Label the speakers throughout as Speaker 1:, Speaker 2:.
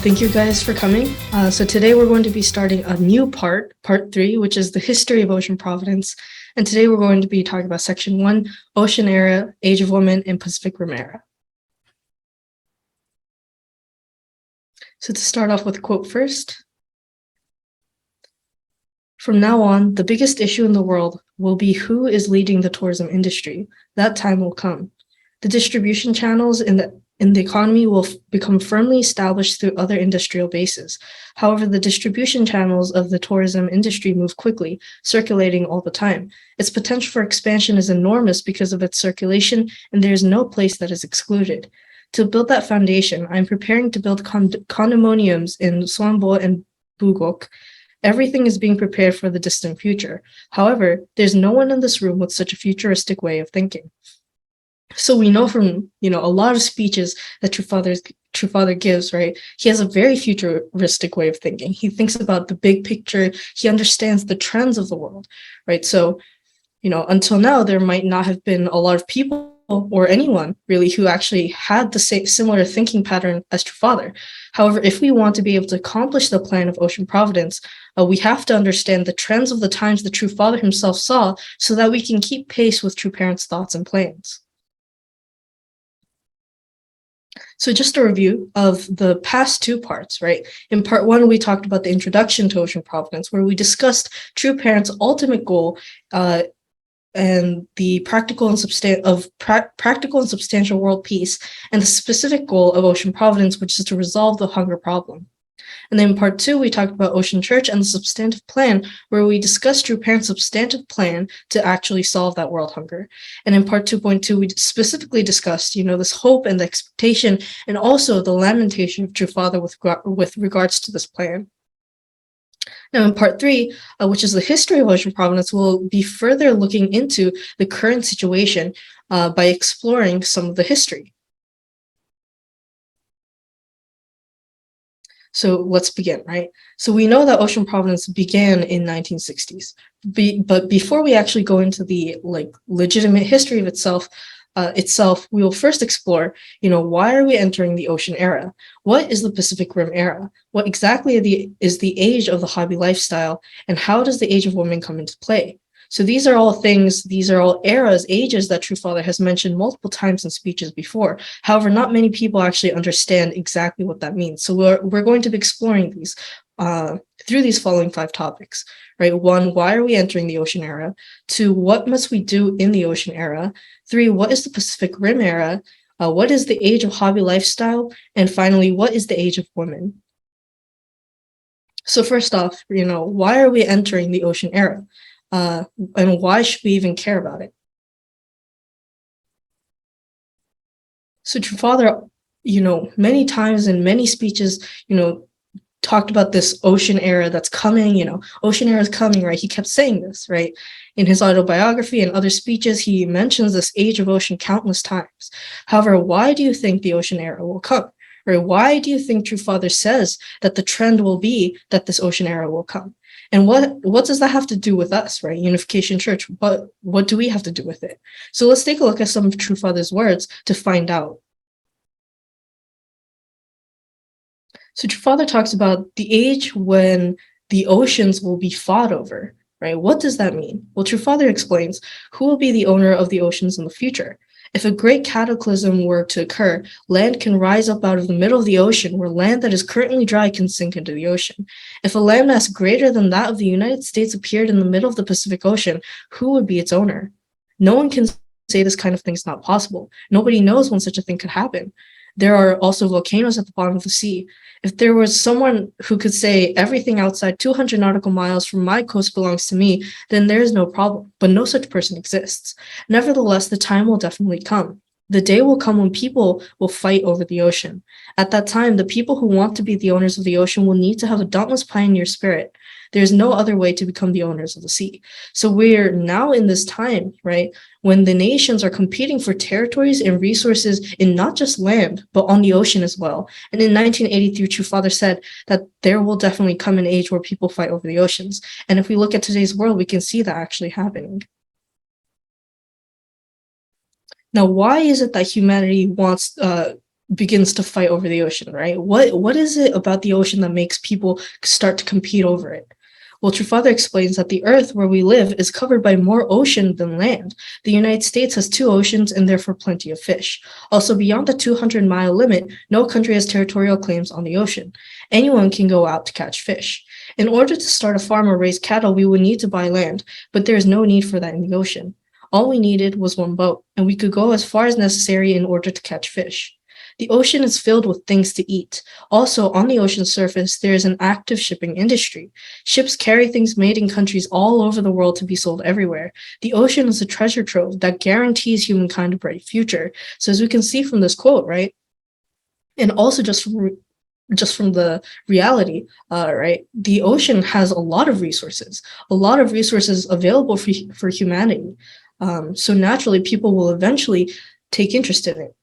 Speaker 1: Thank you guys for coming. So today we're going to be starting a new part 3, which is the History of Ocean Providence. And today we're going to be talking about Section 1, Ocean Era, Age of Women, and Pacific Rim Era. So to start off with a quote first. From now on, the biggest issue in the world will be who is leading the tourism industry. That time will come. The distribution channels in the economy will become firmly established through other industrial bases. However, the distribution channels of the tourism industry move quickly, circulating all the time. Its potential for expansion is enormous because of its circulation, and there is no place that is excluded. To build that foundation, I'm preparing to build condominiums in Swambo and Bugok. Everything is being prepared for the distant future. However, there's no one in this room with such a futuristic way of thinking. So we know from, a lot of speeches that True Father gives, right? He has a very futuristic way of thinking. He thinks about the big picture. He understands the trends of the world, right? So, until now, there might not have been a lot of people or anyone really who actually had the similar thinking pattern as True Father. However, if we want to be able to accomplish the plan of Ocean Providence, we have to understand the trends of the times the True Father himself saw so that we can keep pace with True Parent's thoughts and plans. So just a review of the past two parts, right? In part 1, we talked about the introduction to Ocean Providence, where we discussed True Parent's ultimate goal and the practical and substantial world peace, and the specific goal of Ocean Providence, which is to resolve the hunger problem. And then in part 2, we talked about Ocean Church and the substantive plan, where we discussed True Parent's substantive plan to actually solve that world hunger. And in part 2.2, we specifically discussed, this hope and the expectation, and also the lamentation of True Father with regards to this plan. Now, in part 3, which is the history of Ocean Providence, we'll be further looking into the current situation by exploring some of the history. So let's begin, right? So we know that Ocean Providence began in 1960s, but before we actually go into the legitimate history of itself, we will first explore, why are we entering the ocean era? What is the Pacific Rim era? What exactly is the age of the hobby lifestyle, and how does the age of women come into play? So these are all eras, ages that True Father has mentioned multiple times in speeches before. However, not many people actually understand exactly what that means. So we're going to be exploring these through these following 5 topics, right? 1, why are we entering the ocean era? 2, what must we do in the ocean era? 3, what is the Pacific Rim era? What is the age of hobby lifestyle? And finally, what is the age of women? So first off, why are we entering the ocean era? And why should we even care about it? So True Father, many times in many speeches, talked about this ocean era that's coming, ocean era is coming, right? He kept saying this, right? In his autobiography and other speeches, he mentions this age of ocean countless times. However, why do you think the ocean era will come? Or why do you think True Father says that the trend will be that this ocean era will come? And what does that have to do with us, right? Unification Church, what do we have to do with it? So let's take a look at some of True Father's words to find out. So True Father talks about the age when the oceans will be fought over, right? What does that mean? Well, True Father explains, who will be the owner of the oceans in the future? If a great cataclysm were to occur, land can rise up out of the middle of the ocean, where land that is currently dry can sink into the ocean. If a landmass greater than that of the United States appeared in the middle of the Pacific Ocean, who would be its owner? No one can say this kind of thing is not possible. Nobody knows when such a thing could happen. There are also volcanoes at the bottom of the sea. If there was someone who could say everything outside 200 nautical miles from my coast belongs to me, then there is no problem, but no such person exists. Nevertheless, the time will definitely come. The day will come when people will fight over the ocean. At that time, the people who want to be the owners of the ocean will need to have a dauntless pioneer spirit. There's no other way to become the owners of the sea. So we're now in this time, right, when the nations are competing for territories and resources in not just land, but on the ocean as well. And in 1983, True Father said that there will definitely come an age where people fight over the oceans. And if we look at today's world, we can see that actually happening. Now, why is it that humanity wants begins to fight over the ocean, right? What is it about the ocean that makes people start to compete over it? Well, Truffaut explains that the Earth where we live is covered by more ocean than land. The United States has 2 oceans and therefore plenty of fish. Also, beyond the 200-mile limit, no country has territorial claims on the ocean. Anyone can go out to catch fish. In order to start a farm or raise cattle, we would need to buy land, but there is no need for that in the ocean. All we needed was one boat, and we could go as far as necessary in order to catch fish. The ocean is filled with things to eat. Also, on the ocean surface, there is an active shipping industry. Ships carry things made in countries all over the world to be sold everywhere. The ocean is a treasure trove that guarantees humankind a bright future. So as we can see from this quote, right? And also just from the reality, right? The ocean has a lot of resources available for humanity. So naturally, people will eventually take interest in it.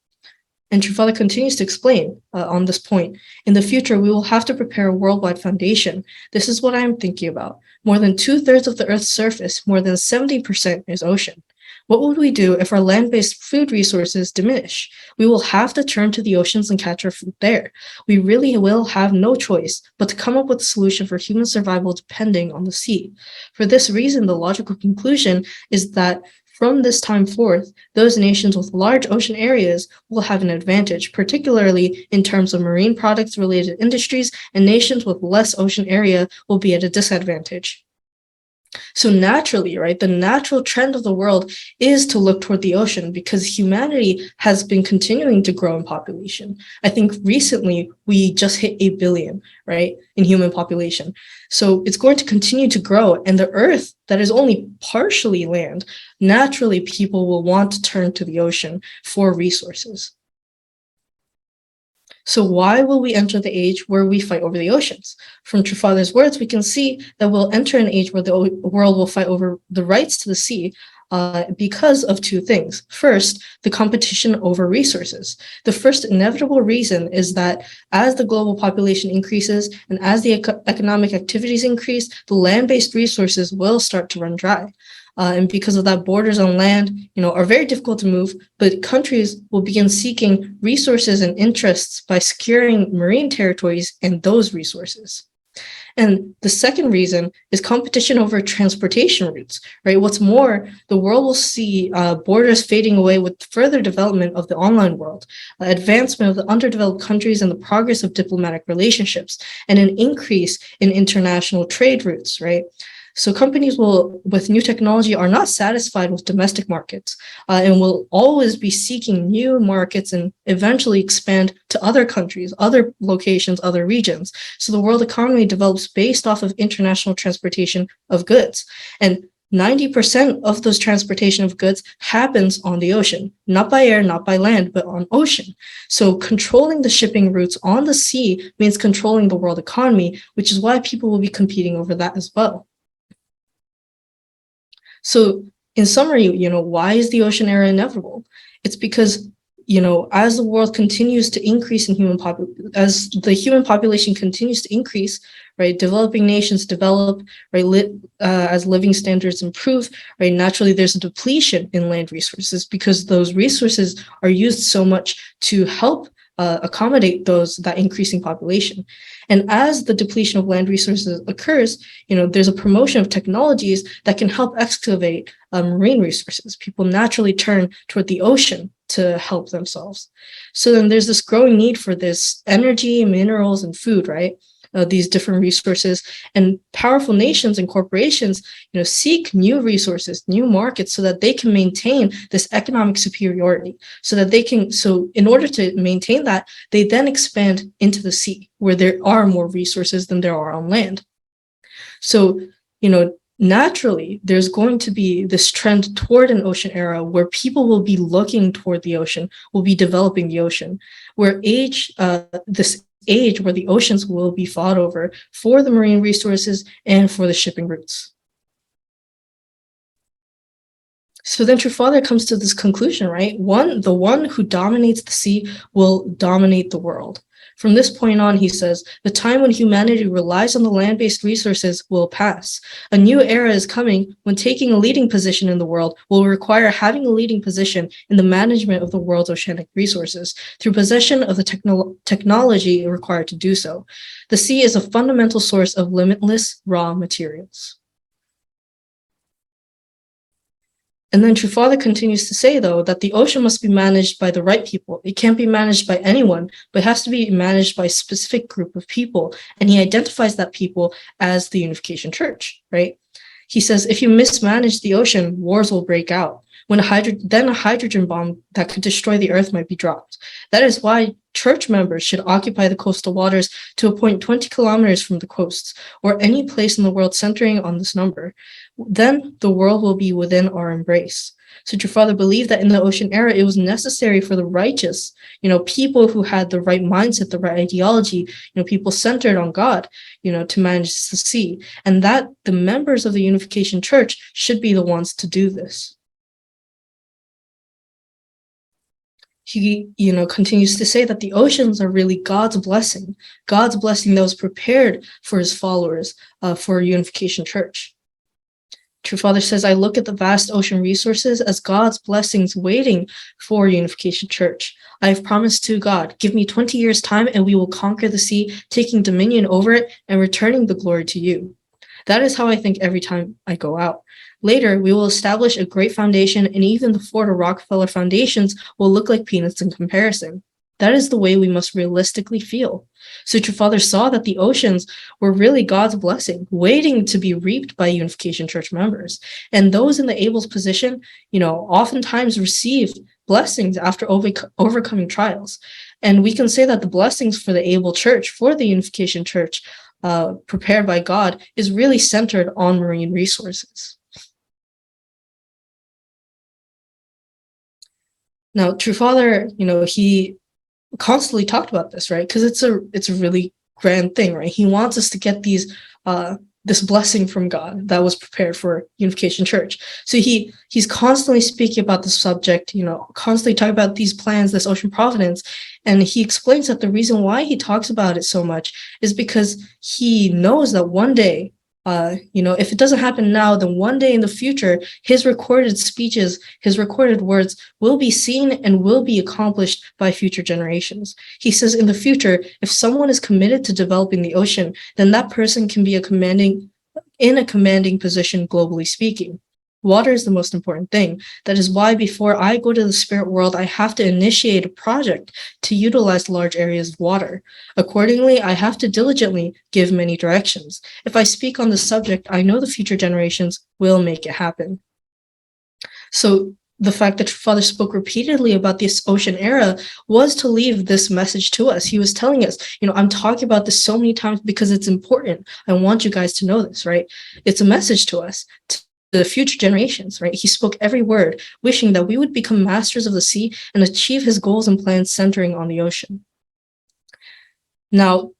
Speaker 1: And Truffaut continues to explain on this point. In the future, we will have to prepare a worldwide foundation. This is what I am thinking about. More than 2/3 of the Earth's surface, more than 70% is ocean. What would we do if our land-based food resources diminish? We will have to turn to the oceans and catch our food there. We really will have no choice but to come up with a solution for human survival depending on the sea. For this reason, the logical conclusion is that from this time forth, those nations with large ocean areas will have an advantage, particularly in terms of marine products related industries, and nations with less ocean area will be at a disadvantage. So naturally, right, the natural trend of the world is to look toward the ocean because humanity has been continuing to grow in population. I think recently we just hit 8 billion, right, in human population. So it's going to continue to grow, and the Earth that is only partially land, naturally people will want to turn to the ocean for resources. So why will we enter the age where we fight over the oceans? From Truffaut's words, we can see that we'll enter an age where the world will fight over the rights to the sea because of 2 things. First, the competition over resources. The first inevitable reason is that as the global population increases and as the economic activities increase, the land-based resources will start to run dry. And because of that, borders on land, are very difficult to move, but countries will begin seeking resources and interests by securing marine territories and those resources. And the second reason is competition over transportation routes, right? What's more, the world will see borders fading away with further development of the online world, advancement of the underdeveloped countries and the progress of diplomatic relationships, and an increase in international trade routes, right? So companies with new technology, are not satisfied with domestic markets and will always be seeking new markets and eventually expand to other countries, other locations, other regions. So the world economy develops based off of international transportation of goods. And 90% of those transportation of goods happens on the ocean, not by air, not by land, but on ocean. So controlling the shipping routes on the sea means controlling the world economy, which is why people will be competing over that as well. So in summary, why is the ocean era inevitable? It's because, as the world continues to increase in as the human population continues to increase, right, developing nations develop, right, as living standards improve, right, naturally there's a depletion in land resources because those resources are used so much to help accommodate that increasing population. And as the depletion of land resources occurs, there's a promotion of technologies that can help excavate marine resources. People naturally turn toward the ocean to help themselves. So then there's this growing need for this energy, minerals, and food, right? These different resources, and powerful nations and corporations, seek new resources, new markets, so that they can maintain this economic superiority. So in order to maintain that, they then expand into the sea, where there are more resources than there are on land. So, naturally, there's going to be this trend toward an ocean era where people will be looking toward the ocean, will be developing the ocean, where this age where the oceans will be fought over for the marine resources and for the shipping routes. So then True Father comes to this conclusion, right? The one who dominates the sea will dominate the world. From this point on, he says, the time when humanity relies on the land-based resources will pass. A new era is coming when taking a leading position in the world will require having a leading position in the management of the world's oceanic resources through possession of the technology required to do so. The sea is a fundamental source of limitless raw materials. And then True Father continues to say, though, that the ocean must be managed by the right people. It can't be managed by anyone, but it has to be managed by a specific group of people. And he identifies that people as the Unification Church, right? He says, if you mismanage the ocean, wars will break out. Then a hydrogen bomb that could destroy the earth might be dropped. That is why church members should occupy the coastal waters to a point 20 kilometers from the coasts, or any place in the world centering on this number. Then the world will be within our embrace. So True Father believed that in the ocean era, it was necessary for the righteous, people who had the right mindset, the right ideology, people centered on God, to manage the sea, and that the members of the Unification Church should be the ones to do this. He, continues to say that the oceans are really God's blessing that was prepared for his followers, for Unification Church. True Father says, I look at the vast ocean resources as God's blessings waiting for Unification Church. I have promised to God, give me 20 years' time and we will conquer the sea, taking dominion over it and returning the glory to you. That is how I think every time I go out. Later, we will establish a great foundation, and even the Ford or Rockefeller foundations will look like peanuts in comparison. That is the way we must realistically feel. So True Father saw that the oceans were really God's blessing, waiting to be reaped by Unification Church members. And those in the able's position, oftentimes received blessings after overcoming trials. And we can say that the blessings for the able church, for the Unification Church, prepared by God, is really centered on marine resources. Now, True Father, he constantly talked about this, right? Because it's a really grand thing, right? He wants us to get this blessing from God that was prepared for Unification Church. So he's constantly speaking about the subject, constantly talking about these plans, this Ocean Providence, and he explains that the reason why he talks about it so much is because he knows that one day, if it doesn't happen now, then one day in the future, his recorded speeches, his recorded words will be seen and will be accomplished by future generations. He says in the future, if someone is committed to developing the ocean, then that person can be in a commanding position, globally speaking. Water is the most important thing. That is why before I go to the spirit world, I have to initiate a project to utilize large areas of water. Accordingly, I have to diligently give many directions. If I speak on the subject, I know the future generations will make it happen. So the fact that Father spoke repeatedly about this ocean era was to leave this message to us. He was telling us, I'm talking about this so many times because it's important. I want you guys to know this, right? It's a message to us, to the future generations, right? He spoke every word, wishing that we would become masters of the sea and achieve his goals and plans centering on the ocean. Now,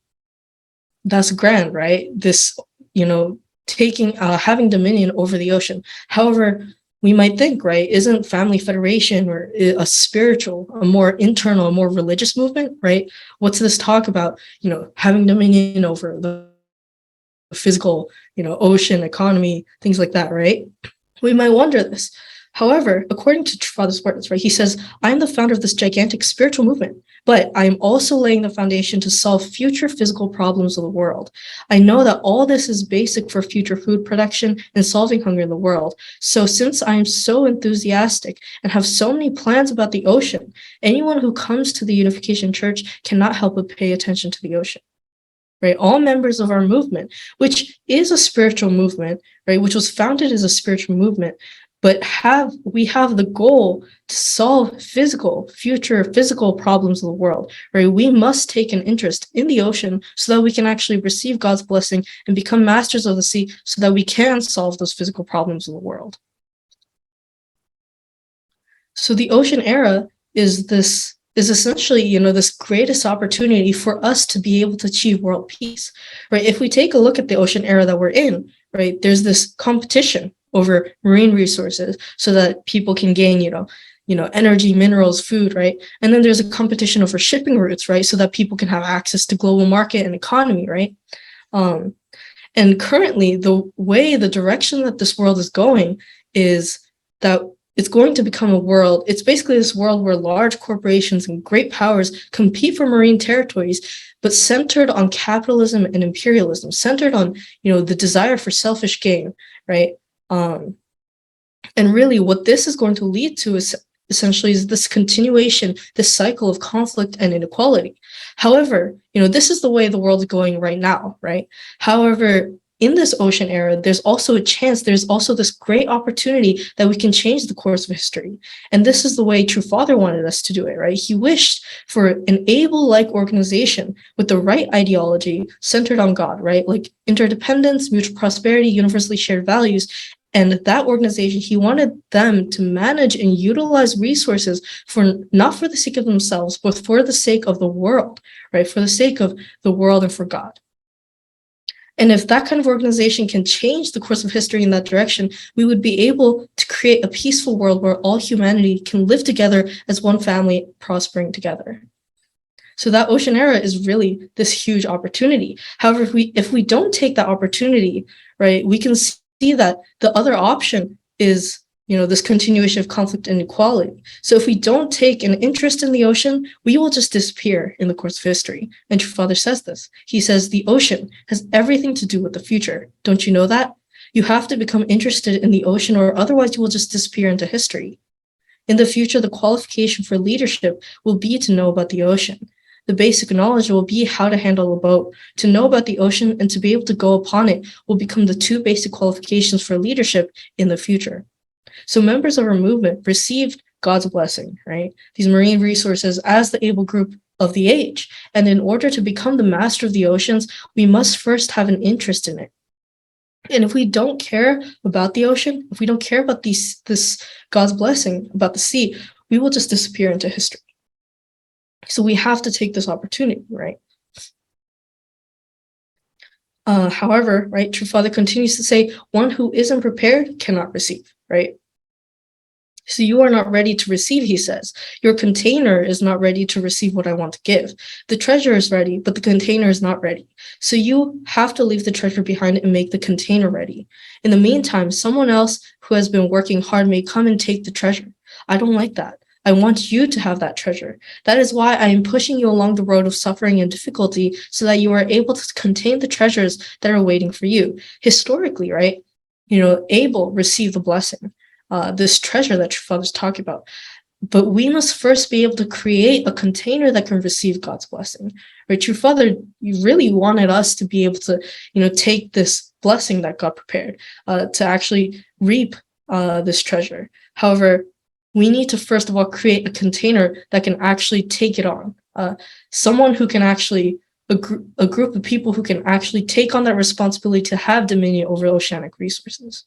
Speaker 1: that's grand, right? This, having dominion over the ocean. However, we might think, right, isn't Family Federation or a spiritual, a more internal, a more religious movement, right? What's this talk about, having dominion over the physical, ocean economy, things like that, right? We might wonder this. However, according to Father Spartans, right, he says, I am the founder of this gigantic spiritual movement, but I am also laying the foundation to solve future physical problems of the world. I know that all this is basic for future food production and solving hunger in the world. So since I am so enthusiastic and have so many plans about the ocean, anyone who comes to the Unification Church cannot help but pay attention to the ocean. Right, all members of our movement, which is a spiritual movement, right, which was founded as a spiritual movement, but we have the goal to solve future physical problems of the world, right? We must take an interest in the ocean so that we can actually receive God's blessing and become masters of the sea so that we can solve those physical problems of the world. So the ocean era is essentially, this greatest opportunity for us to be able to achieve world peace, right? If we take a look at the ocean era that we're in, right, there's this competition, over marine resources so that people can gain, energy, minerals, food, right? And then there's a competition over shipping routes, right? So that people can have access to global market and economy, right? And currently, the direction that this world is going is that it's going to become a world. It's basically this world where large corporations and great powers compete for marine territories, but centered on capitalism and imperialism, centered on, the desire for selfish gain, right? And really, what this is going to lead to is essentially is this continuation, this cycle of conflict and inequality. However, this is the way the world is going right now, right? However, in this ocean era, there's also a chance, there's also this great opportunity that we can change the course of history. And this is the way True Father wanted us to do it, right? He wished for an able-like organization with the right ideology centered on God, right? Like interdependence, mutual prosperity, universally shared values. And that organization, he wanted them to manage and utilize resources for not for the sake of themselves, but for the sake of the world, right? For the sake of the world and for God. And if that kind of organization can change the course of history in that direction, we would be able to create a peaceful world where all humanity can live together as one family, prospering together. So that ocean era is really this huge opportunity. However, if we don't take that opportunity, right, we can see that the other option is, this continuation of conflict and inequality. So if we don't take an interest in the ocean, we will just disappear in the course of history. And True Father says this. He says the ocean has everything to do with the future. Don't you know that? You have to become interested in the ocean, or otherwise you will just disappear into history. In the future, the qualification for leadership will be to know about the ocean. The basic knowledge will be how to handle a boat. To know about the ocean and to be able to go upon it will become the two basic qualifications for leadership in the future. So members of our movement received God's blessing, right? These marine resources as the able group of the age. And in order to become the master of the oceans, we must first have an interest in it. And if we don't care about the ocean, if we don't care about this God's blessing, about the sea, we will just disappear into history. So we have to take this opportunity, right? However, right, True Father continues to say, one who isn't prepared cannot receive, right? So you are not ready to receive, he says. Your container is not ready to receive what I want to give. The treasure is ready, but the container is not ready. So you have to leave the treasure behind and make the container ready. In the meantime, someone else who has been working hard may come and take the treasure. I don't like that. I want you to have that treasure. That is why I am pushing you along the road of suffering and difficulty so that you are able to contain the treasures that are waiting for you. Historically, right? Abel received the blessing, this treasure that True Father's talking about. But we must first be able to create a container that can receive God's blessing. Right? True Father, you really wanted us to be able to, take this blessing that God prepared, to actually reap this treasure. However, we need to first of all create a container that can actually take it on. Someone who can actually, a group of people who can actually take on that responsibility to have dominion over oceanic resources.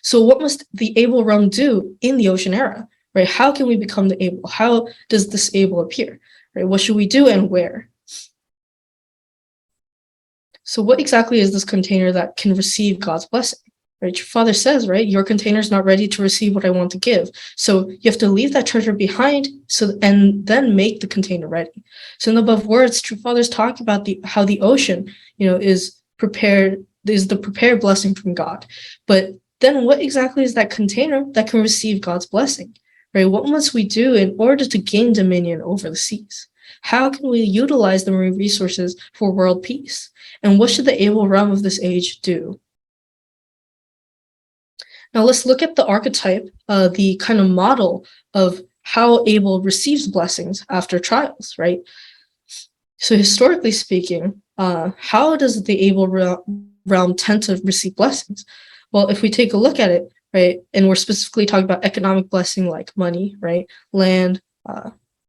Speaker 1: So what must the able realm do in the ocean era, right? How can we become the able? How does this able appear, right? What should we do and where? So what exactly is this container that can receive God's blessing? Right? Your Father says, right, your container is not ready to receive what I want to give. So you have to leave that treasure behind and then make the container ready. So in the above words, True Father's talk about how the ocean, is the prepared blessing from God. But then what exactly is that container that can receive God's blessing? Right? What must we do in order to gain dominion over the seas? How can we utilize the marine resources for world peace? And what should the able realm of this age do? Now let's look at the archetype, the kind of model of how able receives blessings after trials, right? So historically speaking, how does the able realm tend to receive blessings? Well, if we take a look at it, right, and we're specifically talking about economic blessing like money, right, land,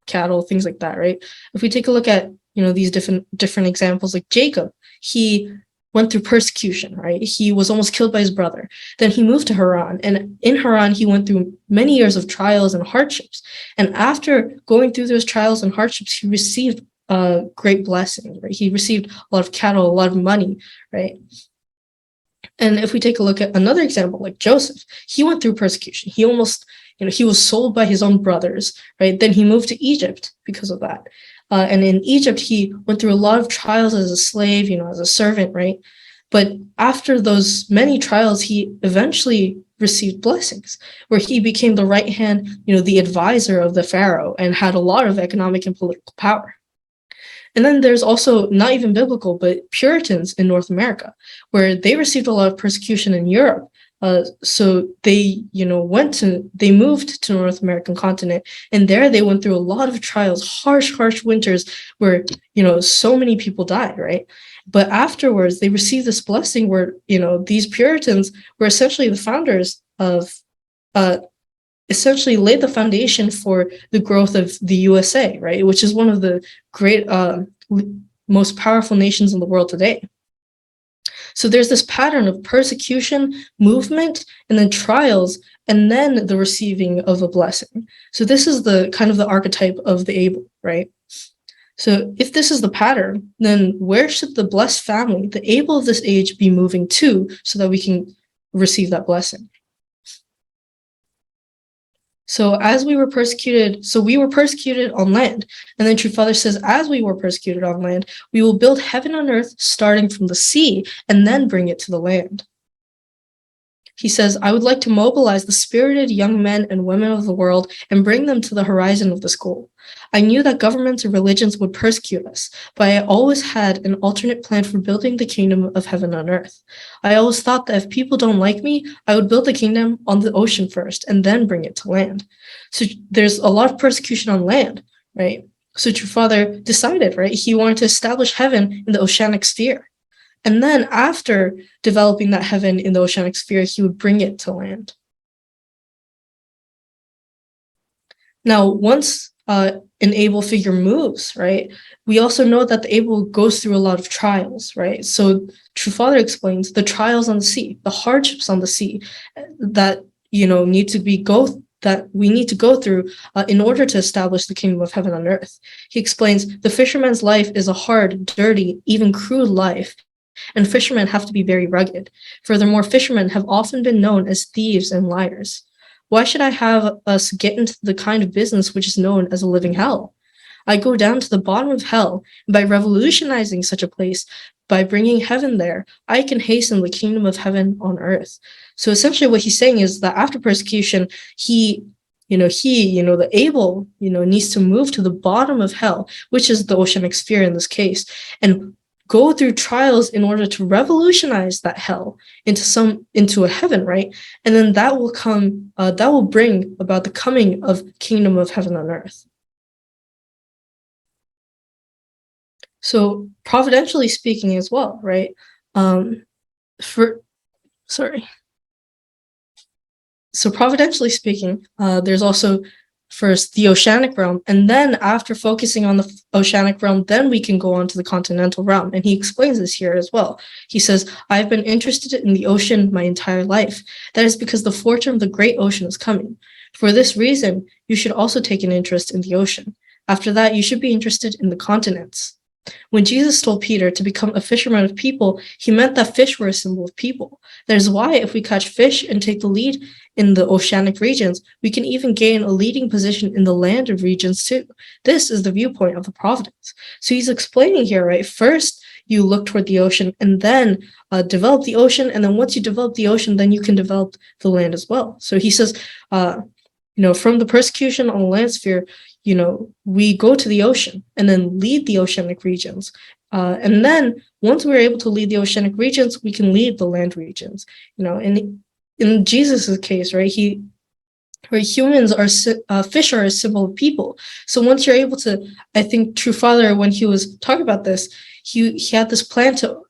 Speaker 1: cattle, things like that, right? If we take a look at, these different examples, like Jacob, he went through persecution, right? He was almost killed by his brother. Then he moved to Haran, and in Haran, he went through many years of trials and hardships. And after going through those trials and hardships, he received great blessings, right? He received a lot of cattle, a lot of money, right? And if we take a look at another example, like Joseph, he went through persecution. He almost, he was sold by his own brothers, right? Then he moved to Egypt because of that. And in Egypt, he went through a lot of trials as a slave, as a servant, right? But after those many trials, he eventually received blessings, where he became the right hand, the advisor of the Pharaoh, and had a lot of economic and political power. And then there's also not even biblical, but Puritans in North America, where they received a lot of persecution in Europe. So they, they moved to North American continent, and there they went through a lot of trials, harsh winters, where, so many people died, right? But afterwards, they received this blessing where, these Puritans were essentially the founders of, essentially laid the foundation for the growth of the USA, right? Which is one of the great, most powerful nations in the world today. So there's this pattern of persecution, movement, and then trials, and then the receiving of a blessing. So this is the kind of the archetype of the able, right? So if this is the pattern, then where should the blessed family, the able of this age, be moving to so that we can receive that blessing? So we were persecuted on land. And then True Father says, as we were persecuted on land, we will build heaven on earth, starting from the sea, and then bring it to the land. He says, I would like to mobilize the spirited young men and women of the world and bring them to the horizon of this goal. I knew that governments and religions would persecute us, but I always had an alternate plan for building the kingdom of heaven on earth. I always thought that if people don't like me, I would build the kingdom on the ocean first and then bring it to land. So there's a lot of persecution on land, right? So True Father decided, right? He wanted to establish heaven in the oceanic sphere. And then after developing that heaven in the oceanic sphere, he would bring it to land. Now, once an able figure moves, right, we also know that the able goes through a lot of trials, right? So True Father explains the trials on the sea, the hardships on the sea that, that we need to go through in order to establish the kingdom of heaven on earth. He explains the fisherman's life is a hard, dirty, even crude life, and fishermen have to be very rugged. Furthermore, fishermen have often been known as thieves and liars. Why should I have us get into the kind of business which is known as a living hell? I go down to the bottom of hell, and by revolutionizing such a place, by bringing heaven there, I can hasten the kingdom of heaven on earth. So essentially what he's saying is that after persecution, the able, needs to move to the bottom of hell, which is the oceanic sphere in this case, and go through trials in order to revolutionize that hell into a heaven, right? And then that will bring about the coming of kingdom of heaven on earth. So providentially speaking as well, right? So providentially speaking, there's also first the oceanic realm, and then after focusing on the oceanic realm, then we can go on to the continental realm. And he explains this here as well. He says, I've been interested in the ocean my entire life. That is because the fortune of the great ocean is coming. For this reason, you should also take an interest in the ocean. After that, you should be interested in the continents. When Jesus told Peter to become a fisherman of people, he meant that fish were a symbol of people. That is why if we catch fish and take the lead in the oceanic regions, we can even gain a leading position in the landed regions too. This is the viewpoint of the providence. So he's explaining here, right? First, you look toward the ocean and then develop the ocean. And then once you develop the ocean, then you can develop the land as well. So he says, from the persecution on the land sphere, we go to the ocean and then lead the oceanic regions. And then once we're able to lead the oceanic regions, we can lead the land regions. And in Jesus's case, right, humans are fish are a symbol of people. So once you're able to, I think True Father, when he was talking about this, he had this plan to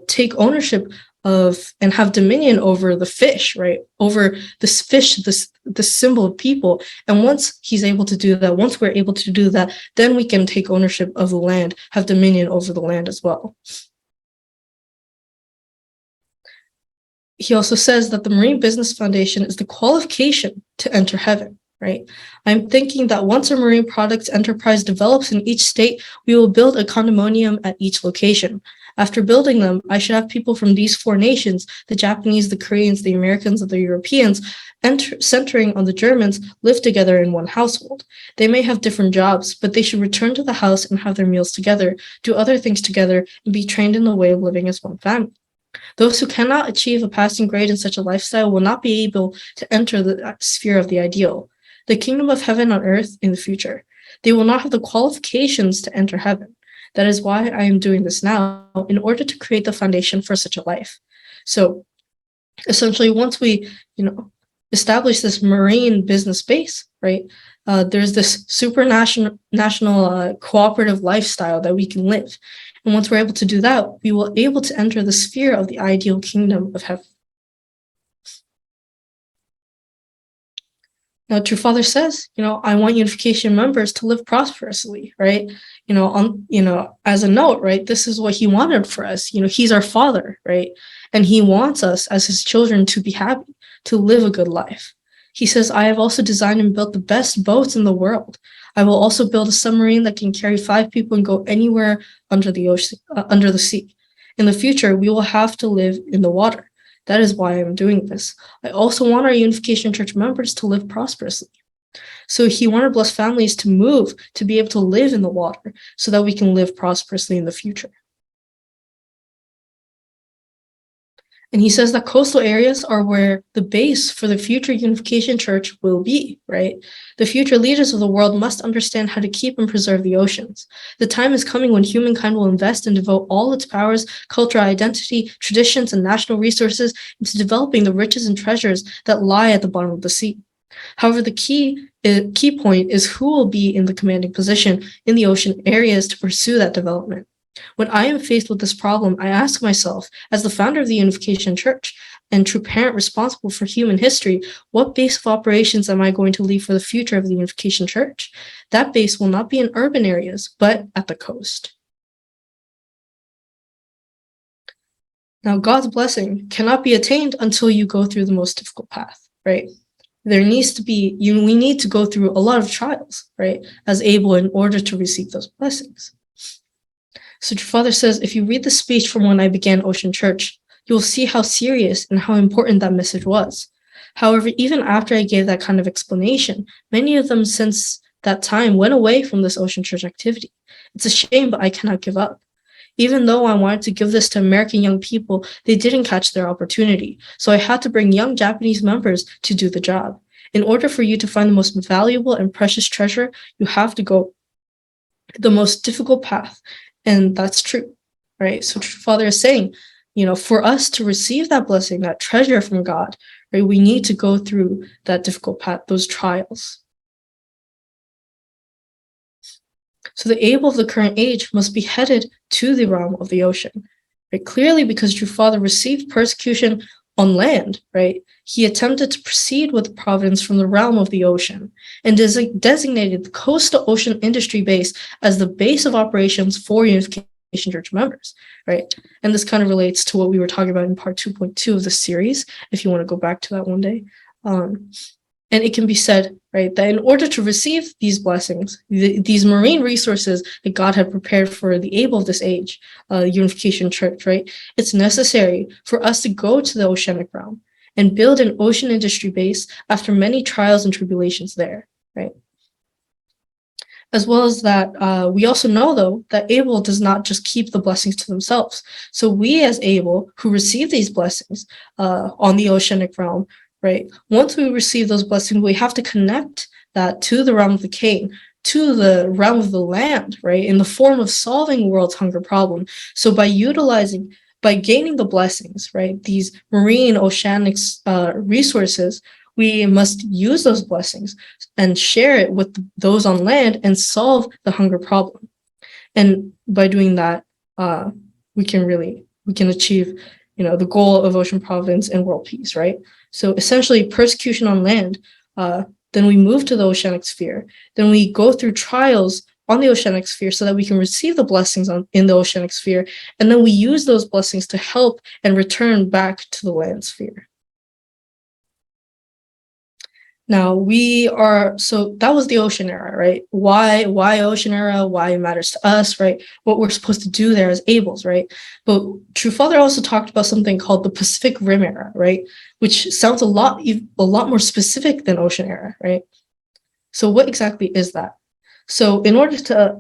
Speaker 1: take ownership of and have dominion over the fish, right? Over this fish, this symbol of people. And once he's able to do that, once we're able to do that, then we can take ownership of the land, have dominion over the land as well. He also says that the Marine Business Foundation is the qualification to enter heaven, right? I'm thinking that once a marine products enterprise develops in each state, we will build a condominium at each location. After building them, I should have people from these 4 nations, the Japanese, the Koreans, the Americans, and the Europeans, centering on the Germans, live together in one household. They may have different jobs, but they should return to the house and have their meals together, do other things together, and be trained in the way of living as one family. Those who cannot achieve a passing grade in such a lifestyle will not be able to enter the sphere of the ideal, the kingdom of heaven on earth in the future. They will not have the qualifications to enter heaven. That is why I am doing this now, in order to create the foundation for such a life. So essentially, once we, establish this marine business base, right, there's this national cooperative lifestyle that we can live. And once we're able to do that, we will be able to enter the sphere of the ideal kingdom of heaven. Now, True Father says, I want unification members to live prosperously, right? As a note, right, this is what he wanted for us. He's our Father, right? And he wants us as his children to be happy, to live a good life. He says, I have also designed and built the best boats in the world. I will also build a submarine that can carry 5 people and go anywhere under the ocean, under the sea. In the future, we will have to live in the water. That is why I'm doing this. I also want our Unification Church members to live prosperously. So he wanted blessed families to move, to be able to live in the water, so that we can live prosperously in the future. And he says that coastal areas are where the base for the future Unification Church will be, right? The future leaders of the world must understand how to keep and preserve the oceans. The time is coming when humankind will invest and devote all its powers, cultural identity, traditions, and national resources into developing the riches and treasures that lie at the bottom of the sea. However, the key point is who will be in the commanding position in the ocean areas to pursue that development. When I am faced with this problem, I ask myself, as the founder of the Unification Church and true parent responsible for human history, what base of operations am I going to leave for the future of the Unification Church? That base will not be in urban areas, but at the coast. Now, God's blessing cannot be attained until you go through the most difficult path, right? There needs to be, we need to go through a lot of trials, right, as able in order to receive those blessings. So True Father says, if you read the speech from when I began Ocean Church, you will see how serious and how important that message was. However, even after I gave that kind of explanation, many of them since that time went away from this Ocean Church activity. It's a shame, but I cannot give up. Even though I wanted to give this to American young people, they didn't catch their opportunity. So I had to bring young Japanese members to do the job. In order for you to find the most valuable and precious treasure, you have to go the most difficult path. And that's true, right? So True Father is saying, for us to receive that blessing, that treasure from God, right, we need to go through that difficult path, those trials. So the able of the current age must be headed to the realm of the ocean, right? Clearly, because True Father received persecution on land, right? He attempted to proceed with providence from the realm of the ocean and designated the coastal ocean industry base as the base of operations for Unification Church members, right? And this kind of relates to what we were talking about in part 2.2 of the series, if you want to go back to that one day. And it can be said, right, that in order to receive these blessings, these marine resources that God had prepared for the able of this age, Unification Church, right, it's necessary for us to go to the oceanic realm and build an ocean industry base after many trials and tribulations there, right? As well as that, we also know, though, that Able does not just keep the blessings to themselves. So we as Able, who receive these blessings on the oceanic realm, right, once we receive those blessings, we have to connect that to the realm of the king, to the realm of the land, right, in the form of solving the world's hunger problem. So by gaining the blessings, right, these marine oceanic resources, we must use those blessings and share it with those on land and solve the hunger problem. And by doing that, we can achieve, the goal of Ocean Providence and world peace, right? So essentially persecution on land, then we move to the oceanic sphere. Then we go through trials on the oceanic sphere so that we can receive the blessings in the oceanic sphere. And then we use those blessings to help and return back to the land sphere. Now so that was the ocean era, right? Why ocean era? Why it matters to us, right? What we're supposed to do there as Ables, right? But True Father also talked about something called the Pacific Rim era, right? Which sounds a lot more specific than ocean era, right? So what exactly is that? So in order to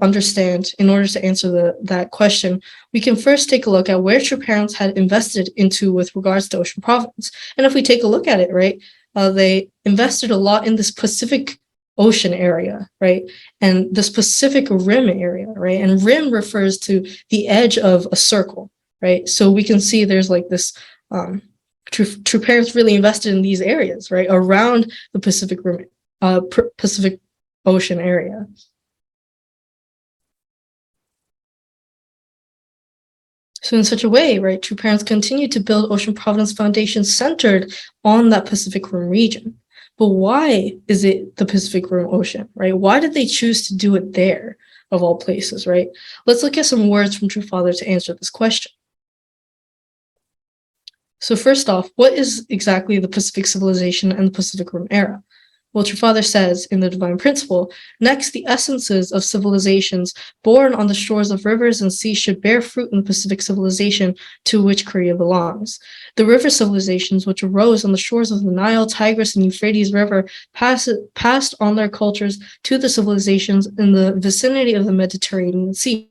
Speaker 1: answer that question, we can first take a look at where true parents had invested into with regards to Ocean Providence. And if we take a look at it, right, they invested a lot in this Pacific Ocean area, right, and this Pacific Rim area, right, and rim refers to the edge of a circle, right. So we can see there's like this. True parents really invested in these areas, right, around the Pacific Rim, Pacific Ocean area. So in such a way, right, true parents continue to build Ocean Providence Foundation centered on that Pacific Rim region. But why is it the Pacific Rim Ocean, right? Why did they choose to do it there, of all places, right? Let's look at some words from True Father to answer this question. So first off, what is exactly the Pacific Civilization and the Pacific Rim era? Well, True Father says in the Divine Principle, next, the essences of civilizations born on the shores of rivers and seas should bear fruit in the Pacific civilization to which Korea belongs. The river civilizations which arose on the shores of the Nile, Tigris, and Euphrates River passed on their cultures to the civilizations in the vicinity of the Mediterranean Sea.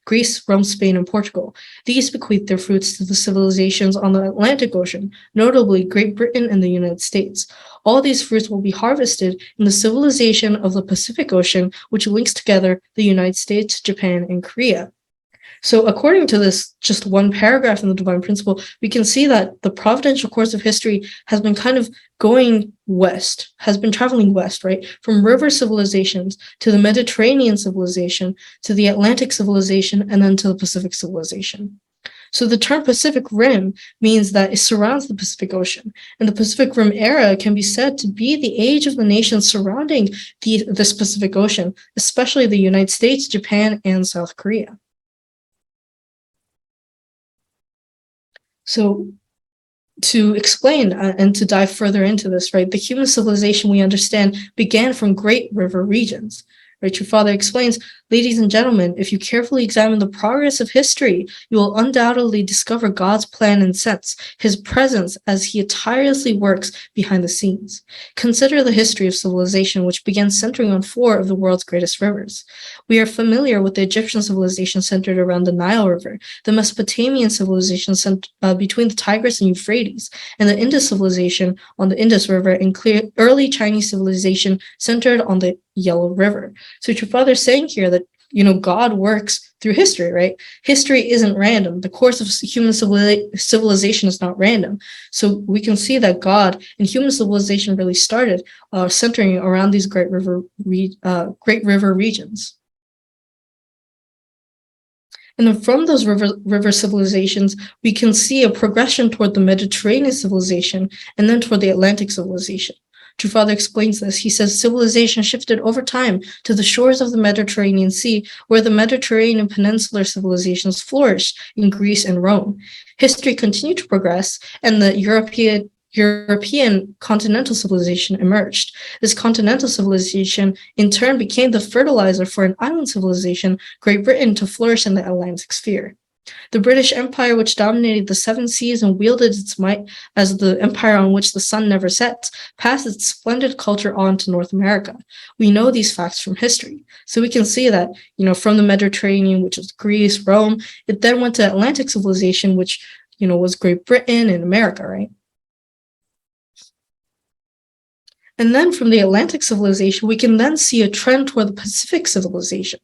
Speaker 1: Greece, Rome, Spain, and Portugal. These bequeathed their fruits to the civilizations on the Atlantic Ocean, notably Great Britain and the United States. All these fruits will be harvested in the civilization of the Pacific Ocean, which links together the United States, Japan, and Korea. So according to this just one paragraph in the Divine Principle, we can see that the providential course of history has been kind of going west, has been traveling west, right? From river civilizations to the Mediterranean civilization, to the Atlantic civilization, and then to the Pacific civilization. So the term Pacific Rim means that it surrounds the Pacific Ocean, and the Pacific Rim era can be said to be the age of the nations surrounding this Pacific Ocean, especially the United States, Japan, and South Korea. So to explain and to dive further into this, right, the human civilization we understand began from great river regions. Right, True Father explains, ladies and gentlemen, if you carefully examine the progress of history, you will undoubtedly discover God's plan and sense, his presence as he tirelessly works behind the scenes. Consider the history of civilization, which began centering on 4 of the world's greatest rivers. We are familiar with the Egyptian civilization centered around the Nile River, the Mesopotamian civilization between the Tigris and Euphrates, and the Indus civilization on the Indus River, and early Chinese civilization centered on the Yellow River. So True Father is saying here that, God works through history, right? History isn't random. The course of human civilization is not random. So we can see that God and human civilization really started centering around these great river regions. And then from those river civilizations, we can see a progression toward the Mediterranean civilization and then toward the Atlantic civilization. True Father explains this. He says civilization shifted over time to the shores of the Mediterranean Sea, where the Mediterranean peninsular civilizations flourished in Greece and Rome. History continued to progress, and the European continental civilization emerged. This continental civilization, in turn, became the fertilizer for an island civilization, Great Britain, to flourish in the Atlantic sphere. The British Empire, which dominated the 7 seas and wielded its might as the empire on which the sun never sets, passed its splendid culture on to North America. We know these facts from history. So we can see that, from the Mediterranean, which was Greece, Rome, it then went to Atlantic civilization, which, was Great Britain and America, right? And then from the Atlantic civilization, we can then see a trend toward the Pacific civilization.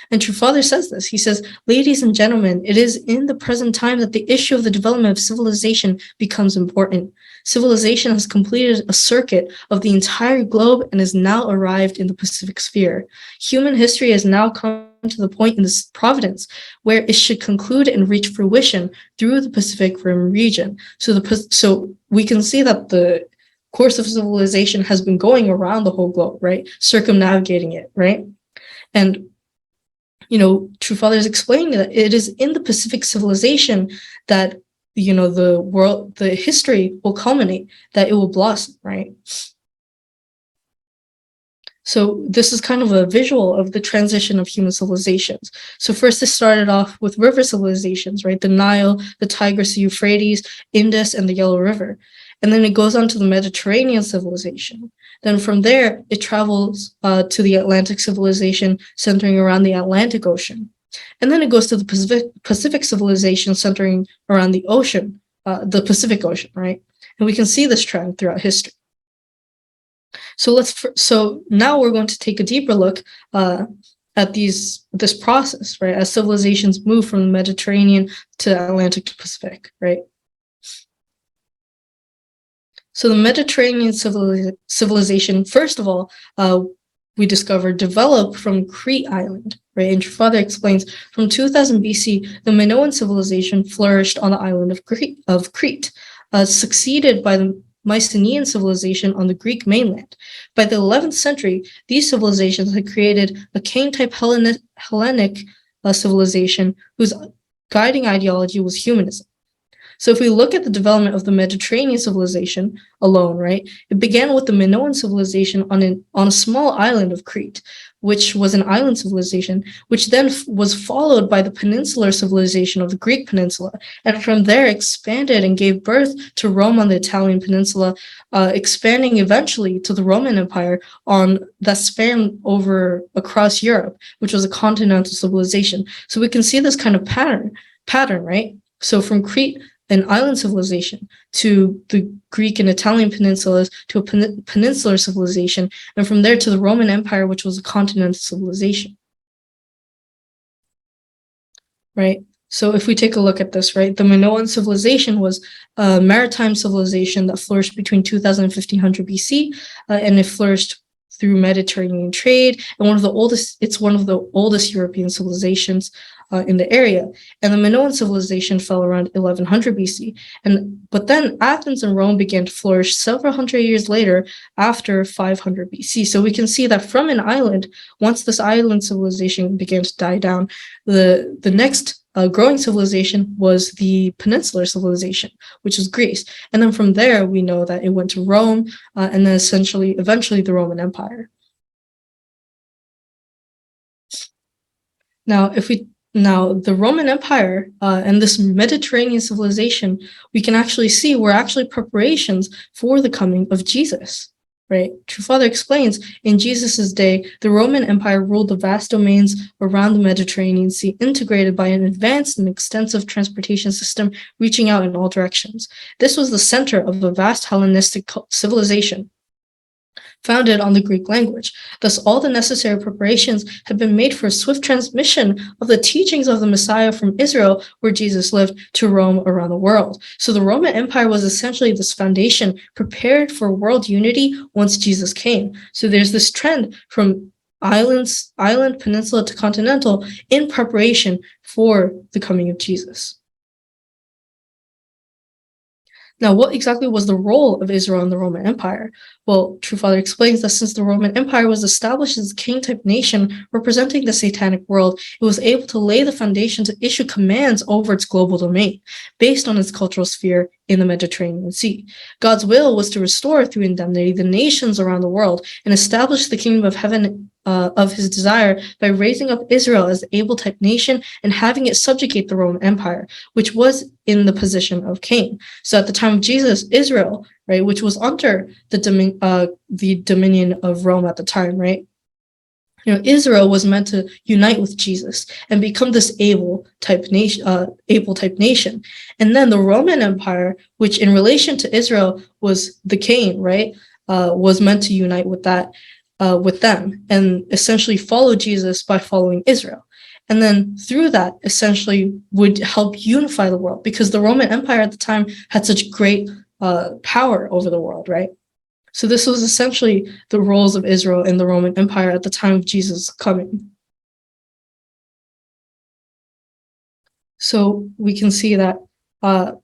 Speaker 1: And True Father says this. He says, ladies and gentlemen, it is in the present time that the issue of the development of civilization becomes important. Civilization has completed a circuit of the entire globe and has now arrived in the Pacific sphere. Human history has now come to the point in this providence where it should conclude and reach fruition through the Pacific Rim region. So we can see that the course of civilization has been going around the whole globe, right? Circumnavigating it, right? And True Father is explaining that it is in the Pacific civilization that, the history will culminate, that it will blossom, right? So this is kind of a visual of the transition of human civilizations. So first it started off with river civilizations, right? The Nile, the Tigris, the Euphrates, Indus, and the Yellow River. And then it goes on to the Mediterranean civilization. Then from there, it travels to the Atlantic civilization centering around the Atlantic Ocean. And then it goes to the Pacific civilization centering around the ocean, the Pacific Ocean, right? And we can see this trend throughout history. So now we're going to take a deeper look at this process, right? As civilizations move from the Mediterranean to Atlantic to Pacific, right? So the Mediterranean civilization, first of all, we discovered developed from Crete Island, right? And your father explains from 2000 BC, the Minoan civilization flourished on the island of Crete, succeeded by the Mycenaean civilization on the Greek mainland. By the 11th century, these civilizations had created a Cain-type Hellenic civilization whose guiding ideology was humanism. So if we look at the development of the Mediterranean civilization alone, right, it began with the Minoan civilization on a small island of Crete, which was an island civilization, which then was followed by the peninsular civilization of the Greek peninsula, and from there expanded and gave birth to Rome on the Italian peninsula, expanding eventually to the Roman Empire that spanned across Europe, which was a continental civilization. So we can see this kind of pattern, right? So from Crete, an island civilization, to the Greek and Italian peninsulas, to a peninsular civilization, and from there to the Roman Empire, which was a continental civilization. Right? So if we take a look at this, right, the Minoan civilization was a maritime civilization that flourished between 2000 and 1500 BC, and it flourished through Mediterranean trade, and it's one of the oldest European civilizations in the area. And the Minoan civilization fell around 1100 BC. But then Athens and Rome began to flourish several hundred years later after 500 BC. So we can see that from an island, once this island civilization began to die down, the next growing civilization was the peninsular civilization, which is Greece. And then from there, we know that it went to Rome, and then eventually the Roman Empire. Now, the Roman Empire and this Mediterranean civilization, we can actually see were actually preparations for the coming of Jesus, right? True Father explains, in Jesus's day, the Roman Empire ruled the vast domains around the Mediterranean Sea, integrated by an advanced and extensive transportation system reaching out in all directions. This was the center of a vast Hellenistic civilization, founded on the Greek language. Thus, all the necessary preparations had been made for a swift transmission of the teachings of the Messiah from Israel, where Jesus lived, to Rome around the world. So the Roman Empire was essentially this foundation prepared for world unity once Jesus came. So there's this trend from island, peninsula to continental in preparation for the coming of Jesus. Now, what exactly was the role of Israel in the Roman Empire? Well, True Father explains that since the Roman Empire was established as a king-type nation representing the satanic world, it was able to lay the foundation to issue commands over its global domain, based on its cultural sphere in the Mediterranean Sea. God's will was to restore through indemnity the nations around the world and establish the kingdom of heaven of his desire by raising up Israel as the able-type nation and having it subjugate the Roman Empire, which was in the position of king. So at the time of Jesus, Israel, right, which was under the dominion of Rome at the time, right? Israel was meant to unite with Jesus and become this able-type nation. And then the Roman Empire, which in relation to Israel was the king, right, was meant to unite with them and essentially follow Jesus by following Israel. And then through that, essentially would help unify the world, because the Roman Empire at the time had such great power over the world, right? So this was essentially the roles of Israel in the Roman Empire at the time of Jesus' coming. So we can see that,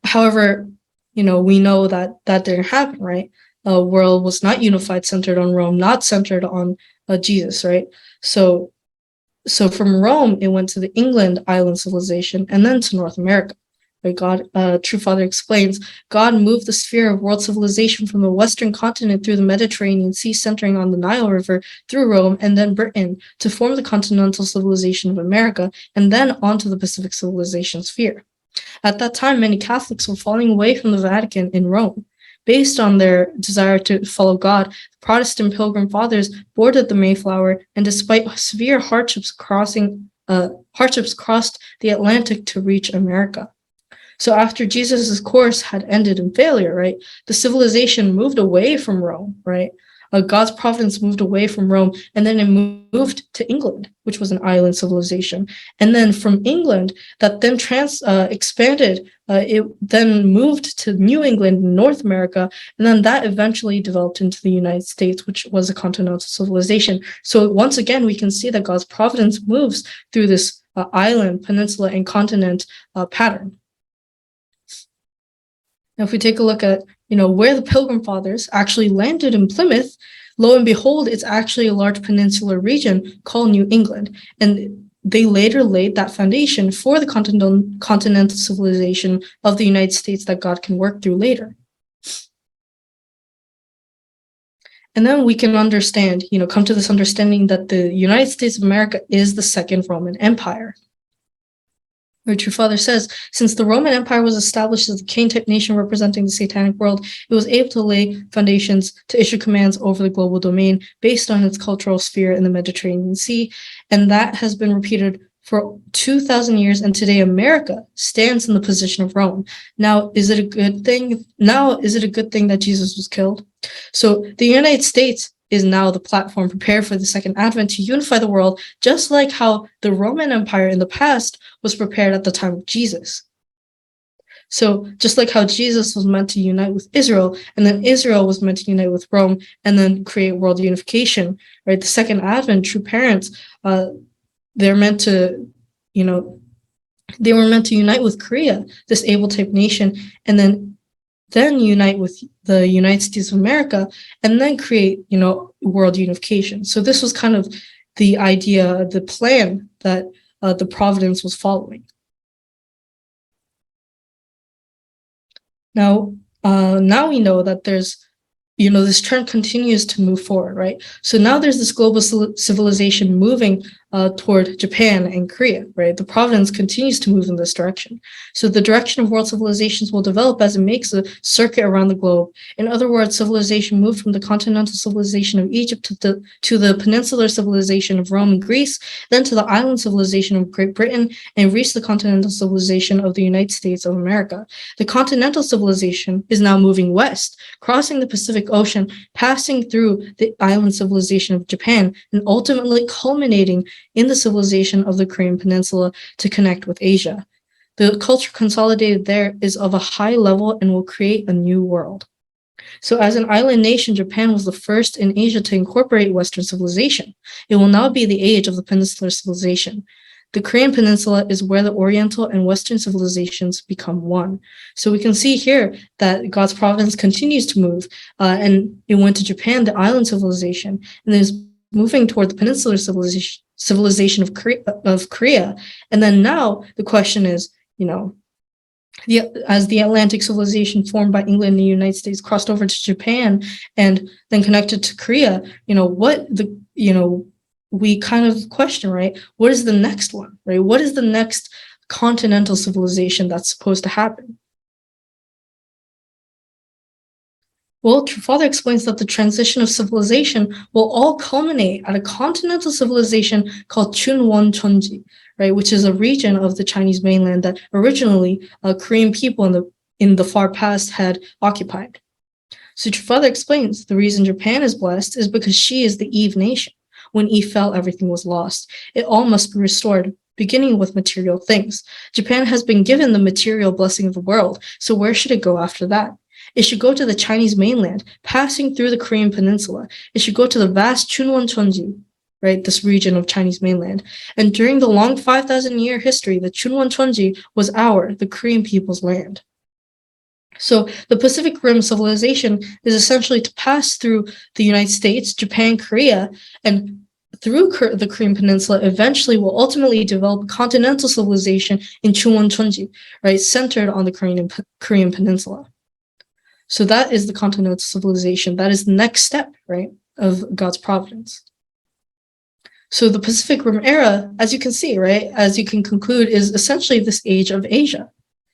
Speaker 1: however, we know that didn't happen, right? The world was not unified, centered on Rome, not centered on Jesus, right? So from Rome, it went to the England island civilization and then to North America, Right? True Father explains, God moved the sphere of world civilization from the western continent through the Mediterranean Sea, centering on the Nile River, through Rome, and then Britain, to form the continental civilization of America, and then onto the Pacific civilization sphere. At that time, many Catholics were falling away from the Vatican in Rome. Based on their desire to follow God, the Protestant Pilgrim Fathers boarded the Mayflower, and despite severe hardships crossed the Atlantic to reach America. So after Jesus' course had ended in failure, right, the civilization moved away from Rome, right? God's providence moved away from Rome, and then it moved to England, which was an island civilization. And then from England, that then expanded. It then moved to New England, North America, and then that eventually developed into the United States, which was a continental civilization. So once again, we can see that God's providence moves through this island, peninsula, and continent pattern. Now, if we take a look at, where the Pilgrim Fathers actually landed in Plymouth, lo and behold, it's actually a large peninsular region called New England. And they later laid that foundation for the continental civilization of the United States that God can work through later. And then we can understand, come to this understanding that the United States of America is the Second Roman Empire. Where True Father says, since the Roman Empire was established as the king-type nation representing the satanic world, it was able to lay foundations to issue commands over the global domain based on its cultural sphere in the Mediterranean Sea, and that has been repeated for 2,000 years, and today America stands in the position of Rome. Now, is it a good thing? That Jesus was killed? So the United States is now the platform prepared for the second advent to unify the world, just like how the Roman Empire in the past was prepared at the time of Jesus. So just like how Jesus was meant to unite with Israel, and then Israel was meant to unite with Rome, and then create world unification, right? The second advent, true parents, they're meant to, they were meant to unite with Korea, this able-type nation, and then unite with the United States of America, and then create, world unification. So this was kind of the idea, the plan that the Providence was following. Now we know that there's, this trend continues to move forward, right? So now there's this global civilization moving toward Japan and Korea, right? The Providence continues to move in this direction. So the direction of world civilizations will develop as it makes a circuit around the globe. In other words, civilization moved from the continental civilization of Egypt to the peninsular civilization of Rome and Greece, then to the island civilization of Great Britain, and reached the continental civilization of the United States of America. The continental civilization is now moving west, crossing the Pacific Ocean, passing through the island civilization of Japan, and ultimately culminating in the civilization of the Korean Peninsula to connect with Asia. The culture consolidated there is of a high level and will create a new world. So as an island nation, Japan was the first in Asia to incorporate Western civilization. It will now be the age of the peninsular civilization. The Korean Peninsula is where the Oriental and Western civilizations become one. So we can see here that God's providence continues to move, and it went to Japan, the island civilization, and is moving toward the peninsular civilization of Korea. And then now the question is, as the Atlantic civilization formed by England and the United States crossed over to Japan and then connected to Korea, we kind of question, right? What is the next one, right? What is the next continental civilization that's supposed to happen? Well, True Father explains that the transition of civilization will all culminate at a continental civilization called Chunwon-chonji, right, which is a region of the Chinese mainland that originally Korean people in the far past had occupied. So True Father explains the reason Japan is blessed is because she is the Eve nation. When Eve fell, everything was lost. It all must be restored, beginning with material things. Japan has been given the material blessing of the world, so where should it go after that? It should go to the Chinese mainland, passing through the Korean peninsula. It should go to the vast Chunwon-chonji, right, this region of Chinese mainland. And during the long 5,000-year history, the Chunwon-chonji was the Korean people's land. So the Pacific Rim civilization is essentially to pass through the United States, Japan, Korea, and through the Korean Peninsula, eventually will ultimately develop a continental civilization in Chungwon-chonji, right, centered on the Korean Peninsula. So that is the continental civilization. That is the next step, right, of God's providence. So the Pacific Rim era, as you can see, right, as you can conclude, is essentially this age of Asia.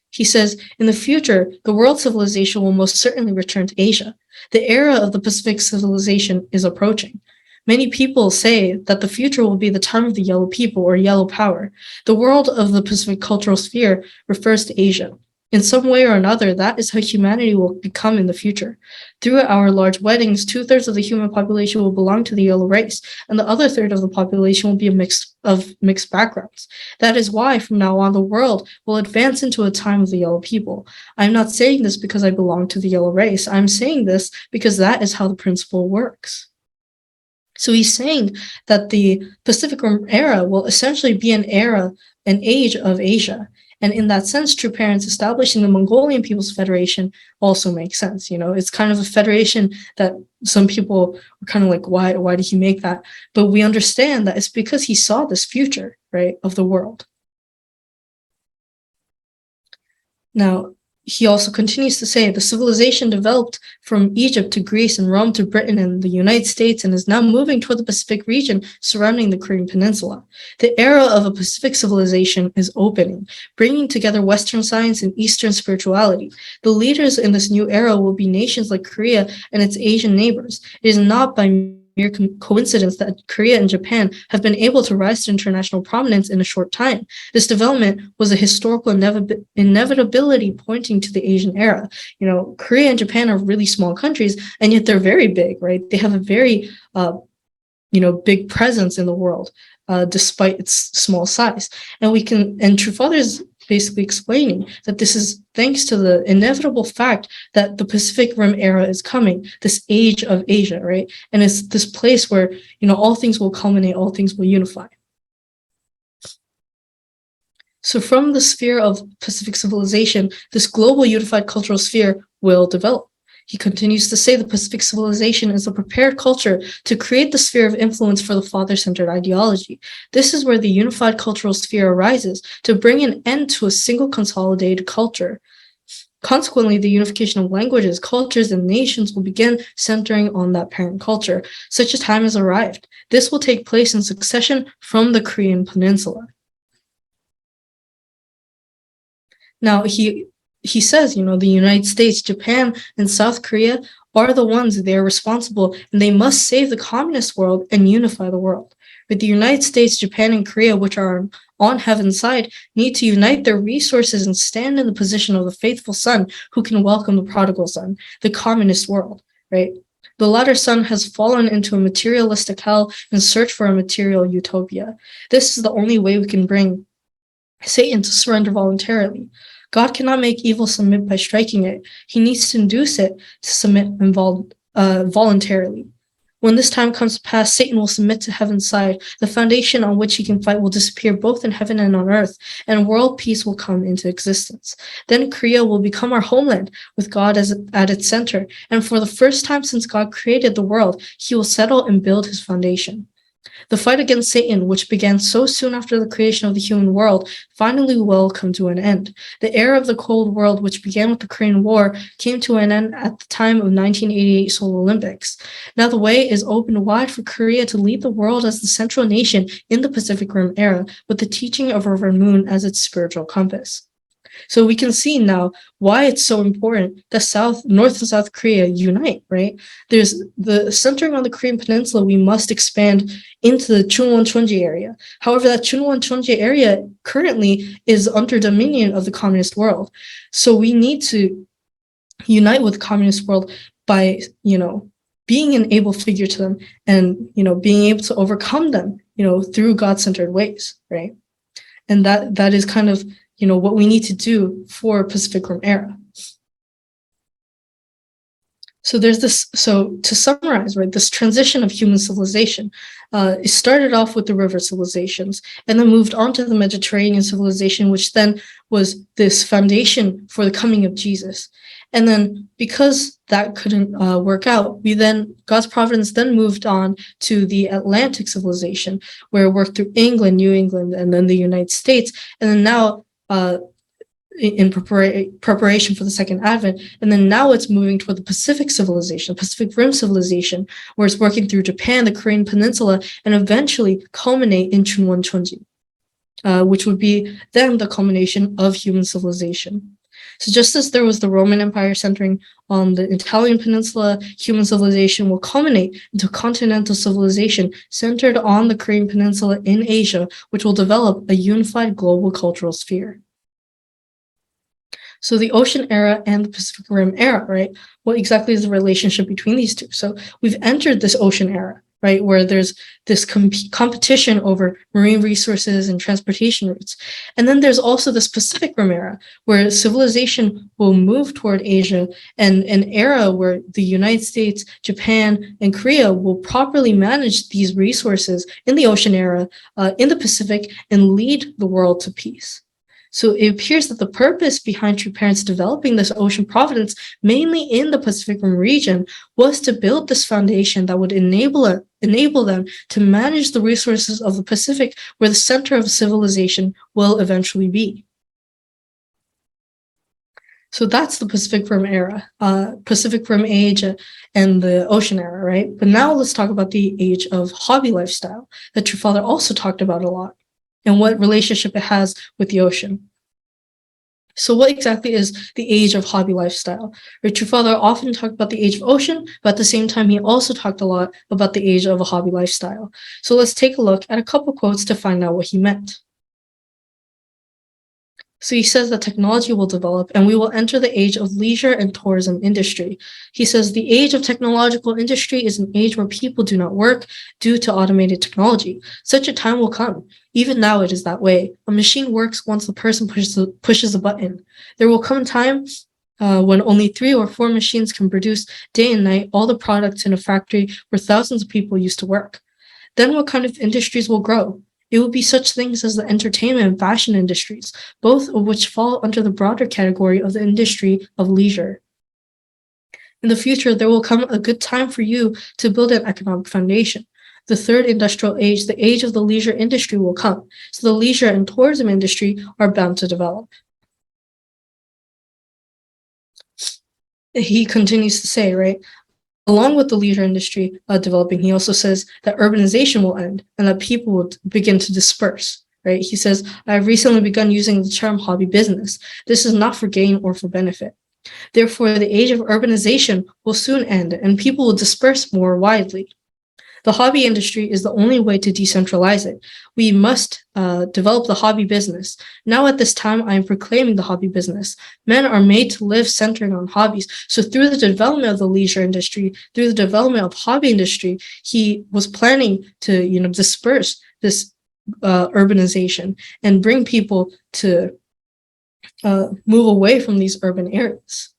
Speaker 1: He says, in the future, the world civilization will most certainly return to Asia. The era of the Pacific civilization is approaching. Many people say that the future will be the time of the yellow people or yellow power. The world of the Pacific cultural sphere refers to Asia. In some way or another, that is how humanity will become in the future. Through our large weddings, 2/3 of the human population will belong to the yellow race, and the other third of the population will be a mix of mixed backgrounds. That is why, from now on, the world will advance into a time of the yellow people. I'm not saying this because I belong to the yellow race. I'm saying this because that is how the principle works. So he's saying that the Pacific Rim era will essentially be an age of Asia. And in that sense, True Parents establishing the Mongolian People's Federation also makes sense. You know, it's kind of a federation that some people were kind of like, why did he make that? But we understand that it's because he saw this future, right, of the world. Now, he also continues to say the civilization developed from Egypt to Greece and Rome to Britain and the United States and is now moving toward the Pacific region surrounding the Korean Peninsula. The era of a Pacific civilization is opening, bringing together Western science and Eastern spirituality. The leaders in this new era will be nations like Korea and its Asian neighbors. It is not by mere coincidence that Korea and Japan have been able to rise to international prominence in a short time. This development was a historical inevitability pointing to the Asian era. You know, Korea and Japan are really small countries, and yet they're very big, right? They have a very, big presence in the world, despite its small size. And True Father is basically explaining that this is thanks to the inevitable fact that the Pacific Rim era is coming, this age of Asia, right? And it's this place where, all things will culminate, all things will unify. So from the sphere of Pacific civilization, this global unified cultural sphere will develop. He continues to say the Pacific civilization is a prepared culture to create the sphere of influence for the father-centered ideology. This is where the unified cultural sphere arises to bring an end to a single consolidated culture. Consequently, the unification of languages, cultures, and nations will begin centering on that parent culture. Such a time has arrived. This will take place in succession from the Korean Peninsula. Now, he says, the United States, Japan, and South Korea are the ones they are responsible, and they must save the communist world and unify the world. But the United States, Japan, and Korea, which are on heaven's side, need to unite their resources and stand in the position of the faithful son who can welcome the prodigal son, the communist world, right? The latter son has fallen into a materialistic hell in search for a material utopia. This is the only way we can bring Satan to surrender voluntarily. God cannot make evil submit by striking it. He needs to induce it to submit voluntarily. When this time comes to pass, Satan will submit to heaven's side. The foundation on which he can fight will disappear both in heaven and on earth, and world peace will come into existence. Then Korea will become our homeland, with God at its center. And for the first time since God created the world, he will settle and build his foundation. The fight against Satan, which began so soon after the creation of the human world, finally will come to an end. The era of the Cold War, which began with the Korean War, came to an end at the time of 1988 Seoul Olympics. Now the way is open wide for Korea to lead the world as the central nation in the Pacific Rim era, with the teaching of Reverend Moon as its spiritual compass. So we can see now why it's so important that North and South Korea unite, right? There's the centering on the Korean Peninsula, we must expand into the Chungwon-chonji area. However, that Chungwon-chonji area currently is under dominion of the communist world. So we need to unite with the communist world by, being an able figure to them and, being able to overcome them, through God-centered ways, right? And that is kind of what we need to do for Pacific Rim era. So there's this, so to summarize, right, this transition of human civilization, it started off with the river civilizations and then moved on to the Mediterranean civilization, which then was this foundation for the coming of Jesus. And then because that couldn't work out, God's providence then moved on to the Atlantic civilization, where it worked through England, New England, and then the United States. And then now in preparation for the second advent, and then now it's moving toward the Pacific civilization, Pacific Rim civilization, where it's working through Japan, the Korean Peninsula, and eventually culminate in Chunwon Chonji, which would be then the culmination of human civilization. So just as there was the Roman Empire centering on the Italian peninsula, human civilization will culminate into continental civilization centered on the Korean peninsula in Asia, which will develop a unified global cultural sphere. So the ocean era and the Pacific Rim era, right? What exactly is the relationship between these two? So we've entered this ocean era, right, where there's this competition over marine resources and transportation routes. And then there's also this Pacific Rim era, where civilization will move toward Asia, and an era where the United States, Japan, and Korea will properly manage these resources in the ocean era, in the Pacific, and lead the world to peace. So it appears that the purpose behind True Parents developing this ocean providence, mainly in the Pacific Rim region, was to build this foundation that would enable them to manage the resources of the Pacific, where the center of civilization will eventually be. So that's the Pacific Rim era, Pacific Rim age, and the ocean era, right? But now let's talk about the age of hobby lifestyle that your father also talked about a lot, and what relationship it has with the ocean. So what exactly is the age of hobby lifestyle? Your father often talked about the age of ocean, but at the same time, he also talked a lot about the age of a hobby lifestyle. So let's take a look at a couple quotes to find out what he meant. So he says that technology will develop and we will enter the age of leisure and tourism industry. He says the age of technological industry is an age where people do not work due to automated technology. Such a time will come. Even now it is that way. A machine works once the person pushes a button. There will come a time when only 3 or 4 machines can produce day and night all the products in a factory where thousands of people used to work. Then what kind of industries will grow? It would be such things as the entertainment and fashion industries, both of which fall under the broader category of the industry of leisure. In the future, there will come a good time for you to build an economic foundation. The third industrial age, the age of the leisure industry, will come. So the leisure and tourism industry are bound to develop. He continues to say, right, along with the leisure industry developing, he also says that urbanization will end and that people will begin to disperse, right? He says, I've recently begun using the term hobby business. This is not for gain or for benefit. Therefore, the age of urbanization will soon end and people will disperse more widely. The hobby industry is the only way to decentralize it. We must develop the hobby business. Now at this time, I am proclaiming the hobby business. Men are made to live centering on hobbies. So through the development of the leisure industry, through the development of hobby industry, he was planning to, disperse this urbanization and bring people to move away from these urban areas.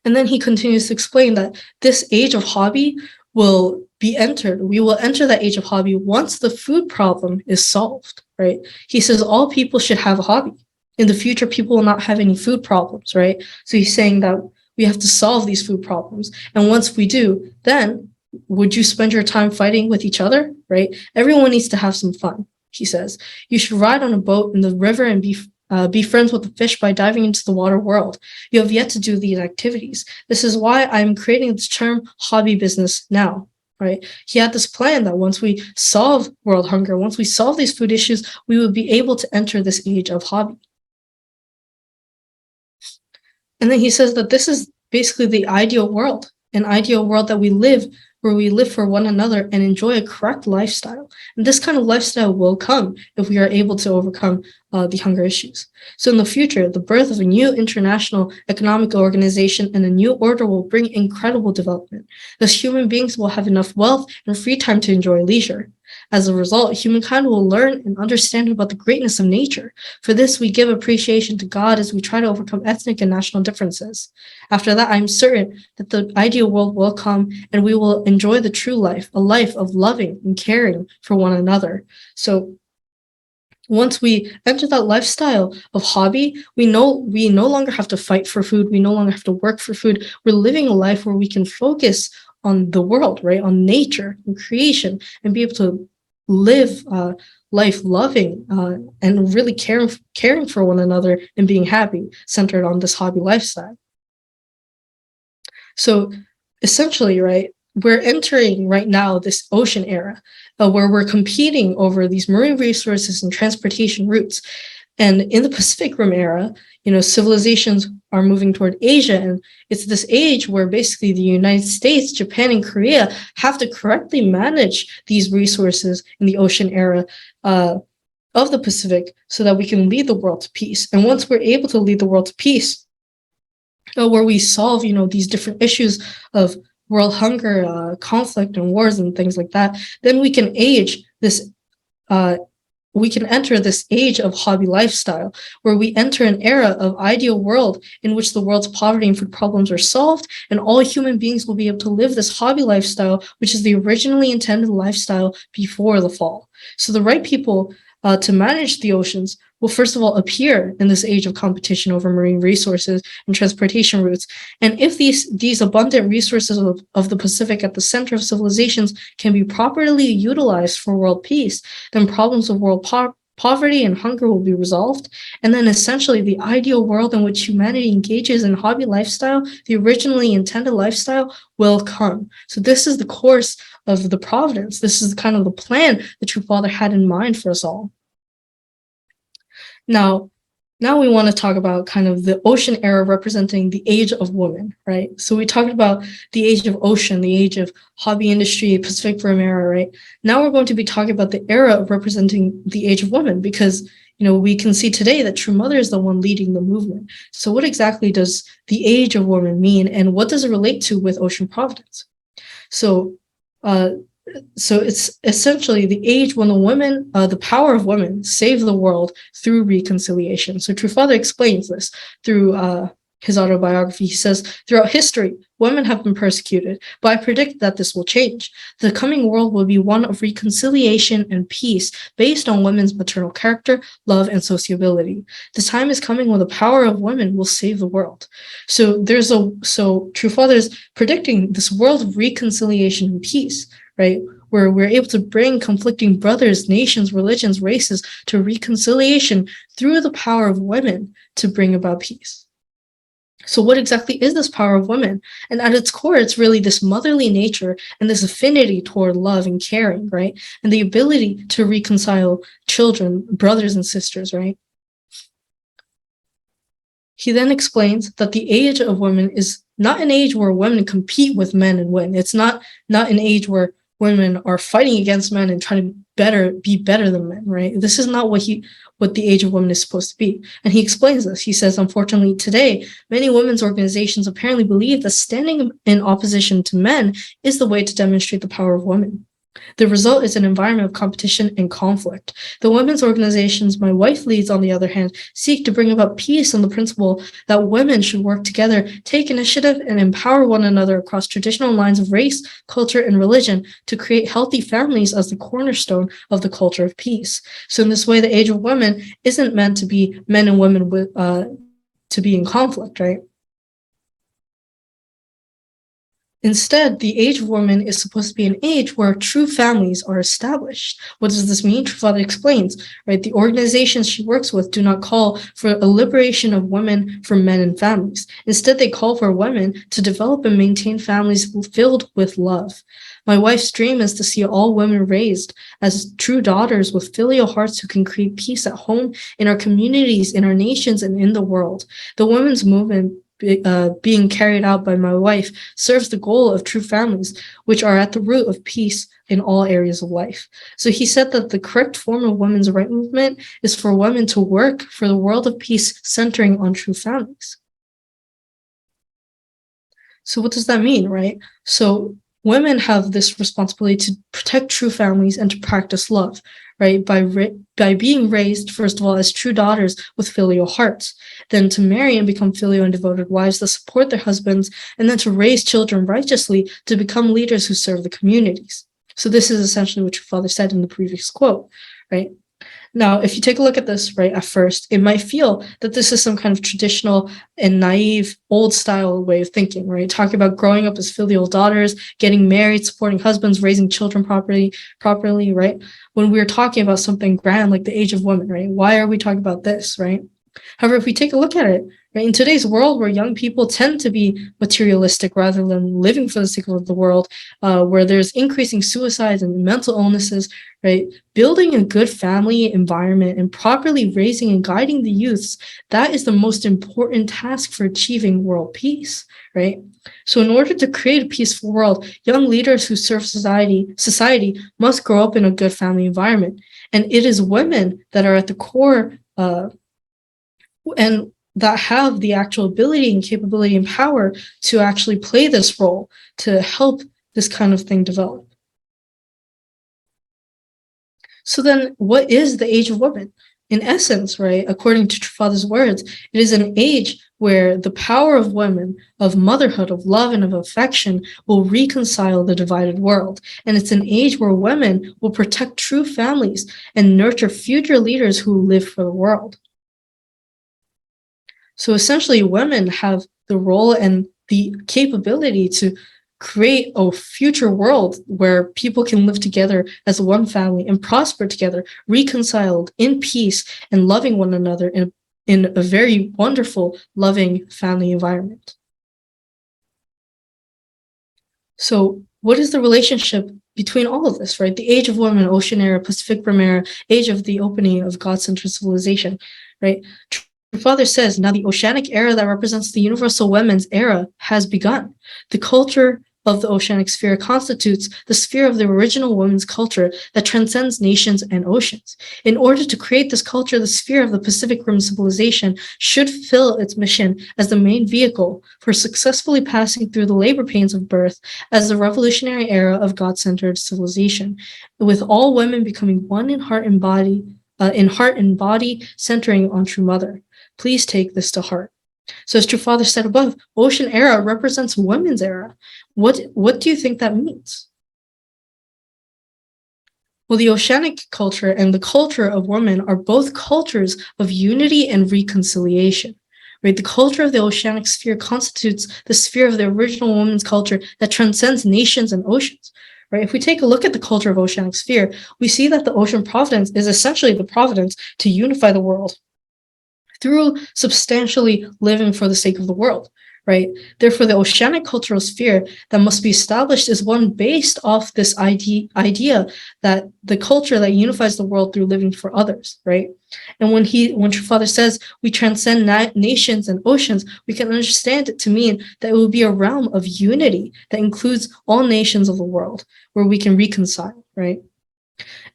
Speaker 1: And then he continues to explain that this age of hobby will be entered. We will enter that age of hobby once the food problem is solved, right? He says all people should have a hobby. In the future, people will not have any food problems, right? So he's saying that we have to solve these food problems. And once we do, then would you spend your time fighting with each other, right? Everyone needs to have some fun, he says. You should ride on a boat in the river and be friends with the fish by diving into the water world. You have yet to do these activities. This is why I'm creating this term hobby business now, right? He had this plan that once we solve world hunger, once we solve these food issues, we would be able to enter this age of hobby. And then he says that this is basically the ideal world, an ideal world that we live, where we live for one another and enjoy a correct lifestyle. And this kind of lifestyle will come if we are able to overcome the hunger issues. So in the future, the birth of a new international economic organization and a new order will bring incredible development. Thus, human beings will have enough wealth and free time to enjoy leisure. As a result, humankind will learn and understand about the greatness of nature. For this, we give appreciation to God as we try to overcome ethnic and national differences. After that, I'm certain that the ideal world will come and we will enjoy the true life, a life of loving and caring for one another. So Once we enter that lifestyle of hobby, we no longer have to fight for food. We no longer have to work for food. We're living a life where we can focus on the world, right? On nature and creation, and be able to live life loving and really caring for one another and being happy, centered on this hobby lifestyle. So essentially, right, we're entering right now this ocean era where we're competing over these marine resources and transportation routes. And in the Pacific Rim era, civilizations are moving toward Asia. And it's this age where basically the United States, Japan, and Korea have to correctly manage these resources in the ocean era of the Pacific so that we can lead the world to peace. And once we're able to lead the world to peace, where we solve, these different issues of world hunger, conflict, and wars and things like that, then we can we can enter this age of hobby lifestyle, where we enter an era of ideal world in which the world's poverty and food problems are solved, and all human beings will be able to live this hobby lifestyle, which is the originally intended lifestyle before the fall. So the right people to manage the oceans will first of all appear in this age of competition over marine resources and transportation routes. And if these abundant resources of the Pacific at the center of civilizations can be properly utilized for world peace, then problems of world poverty and hunger will be resolved. And then essentially the ideal world in which humanity engages in hobby lifestyle, the originally intended lifestyle, will come. So this is the course of the providence. This is kind of the plan the True Father had in mind for us all. Now we want to talk about kind of the ocean era representing the age of woman, right? So we talked about the age of ocean, the age of hobby industry, Pacific Rim era, right? Now we're going to be talking about the era of representing the age of woman, because we can see today that True Mother is the one leading the movement. So what exactly does the age of woman mean, and what does it relate to with Ocean Providence? So it's essentially the age when the power of women save the world through reconciliation. So True Father explains this through his autobiography. He says, throughout history, women have been persecuted, but I predict that this will change. The coming world will be one of reconciliation and peace based on women's maternal character, love, and sociability. The time is coming when the power of women will save the world. So True Father is predicting this world of reconciliation and peace, right? Where we're able to bring conflicting brothers, nations, religions, races to reconciliation through the power of women to bring about peace. So what exactly is this power of women? And at its core, it's really this motherly nature and this affinity toward love and caring, right? And the ability to reconcile children, brothers and sisters, right? He then explains that the age of women is not an age where women compete with men and win. It's not an age where women are fighting against men and trying to be better than men, right? This is not what the age of women is supposed to be. And he explains this. He says, unfortunately, today, many women's organizations apparently believe that standing in opposition to men is the way to demonstrate the power of women. The result is an environment of competition and conflict. The women's organizations my wife leads, on the other hand, seek to bring about peace on the principle that women should work together, take initiative, and empower one another across traditional lines of race, culture, and religion to create healthy families as the cornerstone of the culture of peace. So in this way, the age of women isn't meant to be men and women to be in conflict, right? Instead, the age of women is supposed to be an age where true families are established. What does this mean? True Father explains, right? The organizations she works with do not call for a liberation of women from men and families. Instead, they call for women to develop and maintain families filled with love. My wife's dream is to see all women raised as true daughters with filial hearts who can create peace at home, in our communities, in our nations, and in the world. The women's movement being carried out by my wife serves the goal of true families, which are at the root of peace in all areas of life. So he said that the correct form of women's right movement is for women to work for the world of peace centering on true families. So what does that mean, right? So women have this responsibility to protect true families and to practice love, right? By being raised, first of all, as true daughters with filial hearts, then to marry and become filial and devoted wives that support their husbands, and then to raise children righteously to become leaders who serve the communities. So this is essentially what your father said in the previous quote, right? Now, if you take a look at this, right, at first, it might feel that this is some kind of traditional and naive, old style way of thinking, right? Talking about growing up as filial daughters, getting married, supporting husbands, raising children properly, right? When we're talking about something grand like the age of women, right? Why are we talking about this, right? However, if we take a look at it, right, in today's world where young people tend to be materialistic rather than living for the sake of the world, where there's increasing suicides and mental illnesses, right, building a good family environment and properly raising and guiding the youths, that is the most important task for achieving world peace, right? So in order to create a peaceful world, young leaders who serve society must grow up in a good family environment. And it is women that are at the core and that have the actual ability and capability and power to actually play this role to help this kind of thing develop. So then what is the age of women? In essence, right, according to Father's words, it is an age where the power of women, of motherhood, of love, and of affection will reconcile the divided world. And it's an age where women will protect true families and nurture future leaders who live for the world. So essentially, women have the role and the capability to create a future world where people can live together as one family and prosper together, reconciled in peace and loving one another in a very wonderful, loving family environment. So what is the relationship between all of this, right? The age of women, ocean era, Pacific Rim era, age of the opening of God-centered civilization, right? Your father says, now the oceanic era that represents the universal women's era has begun. The culture of the oceanic sphere constitutes the sphere of the original women's culture that transcends nations and oceans. In order to create this culture, the sphere of the Pacific Rim civilization should fulfill its mission as the main vehicle for successfully passing through the labor pains of birth as the revolutionary era of God-centered civilization, with all women becoming one in heart and body, centering on True Mother. Please take this to heart. So as True Father said above, ocean era represents women's era. What do you think that means? Well, the oceanic culture and the culture of women are both cultures of unity and reconciliation. Right? The culture of the oceanic sphere constitutes the sphere of the original woman's culture that transcends nations and oceans. Right? If we take a look at the culture of oceanic sphere, we see that the ocean providence is essentially the providence to unify the world through substantially living for the sake of the world, right? Therefore, the oceanic cultural sphere that must be established is one based off this idea that the culture that unifies the world through living for others, right? And when True Father says we transcend nations and oceans, we can understand it to mean that it will be a realm of unity that includes all nations of the world where we can reconcile, right?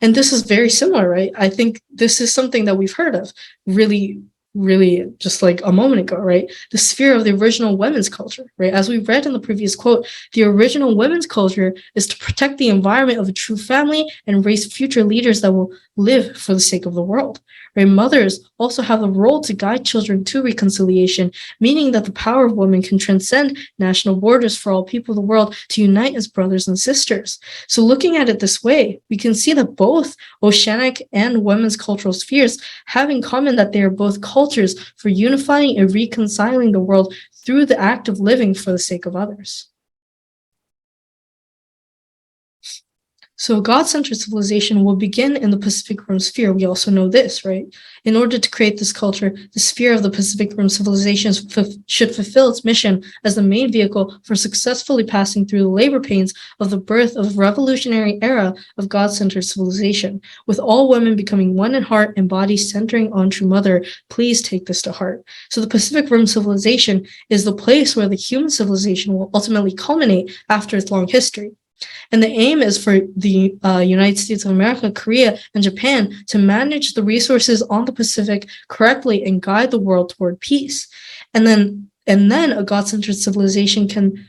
Speaker 1: And this is very similar, right? I think this is something that we've heard of really just like a moment ago, right? The sphere of the original women's culture, right? As we read in the previous quote, the original women's culture is to protect the environment of a true family and raise future leaders that will live for the sake of the world, right? Mothers also have a role to guide children to reconciliation, meaning that the power of women can transcend national borders for all people of the world to unite as brothers and sisters. So looking at it this way, we can see that both oceanic and women's cultural spheres have in common that they are both cultures for unifying and reconciling the world through the act of living for the sake of others. So God-centered civilization will begin in the Pacific Rim sphere. We also know this, right? In order to create this culture, the sphere of the Pacific Rim civilization should fulfill its mission as the main vehicle for successfully passing through the labor pains of the birth of a revolutionary era of God-centered civilization, with all women becoming one in heart and body centering on True Mother. Please take this to heart. So the Pacific Rim civilization is the place where the human civilization will ultimately culminate after its long history. And the aim is for the United States of America, Korea, and Japan to manage the resources on the Pacific correctly and guide the world toward peace. And then a God-centered civilization can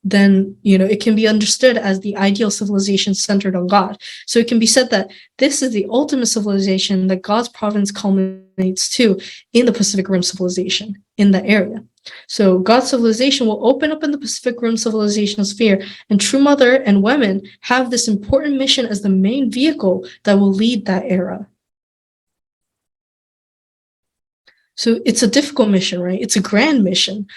Speaker 1: it can be understood as the ideal civilization centered on God. So it can be said that this is the ultimate civilization that God's providence culminates to in the Pacific Rim civilization in that area. So God's civilization will open up in the Pacific Rim civilization sphere, and True Mother and women have this important mission as the main vehicle that will lead that era. So it's a difficult mission, right? It's a grand mission.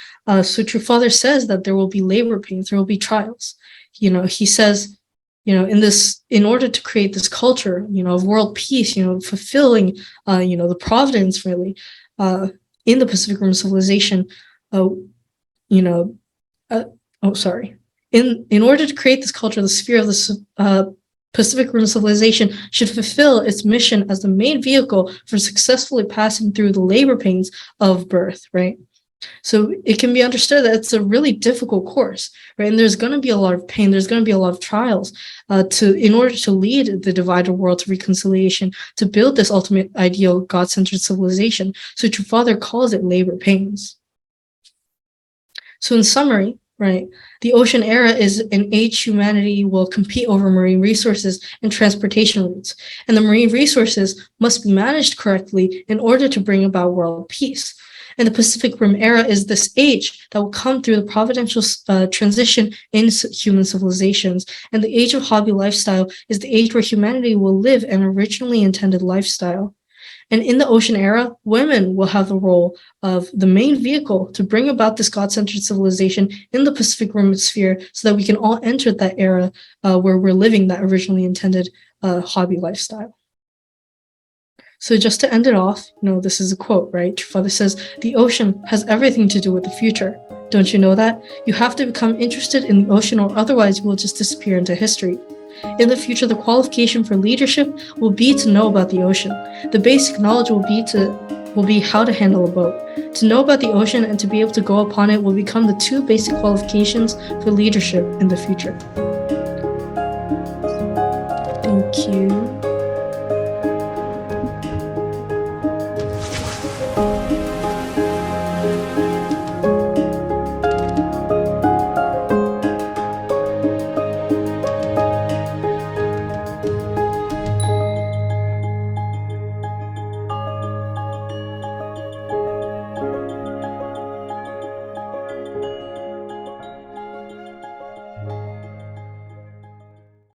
Speaker 1: So True Father says that there will be labor pains, there will be trials. He says, in order to create this culture, of world peace, fulfilling, the providence really, in the Pacific Rim civilization, you know, sorry. In order to create this culture, the sphere of the Pacific Rim civilization should fulfill its mission as the main vehicle for successfully passing through the labor pains of birth, right? So it can be understood that it's a really difficult course, right? And there's going to be a lot of pain. There's going to be a lot of trials in order to lead the divided world to reconciliation, to build this ultimate ideal God-centered civilization. So True Father calls it labor pains. So in summary, right, the ocean era is an age humanity will compete over marine resources and transportation routes, and the marine resources must be managed correctly in order to bring about world peace. And the Pacific Rim era is this age that will come through the providential transition in human civilizations. And the age of hobby lifestyle is the age where humanity will live an originally intended lifestyle. And in the ocean era, women will have the role of the main vehicle to bring about this God-centered civilization in the Pacific Rim sphere so that we can all enter that era where we're living that originally intended hobby lifestyle. So just to end it off, this is a quote, right? True Father says, "The ocean has everything to do with the future. Don't you know that? You have to become interested in the ocean or otherwise you will just disappear into history. In the future, the qualification for leadership will be to know about the ocean. The basic knowledge will be how to handle a boat. To know about the ocean and to be able to go upon it will become the two basic qualifications for leadership in the future." Thank you.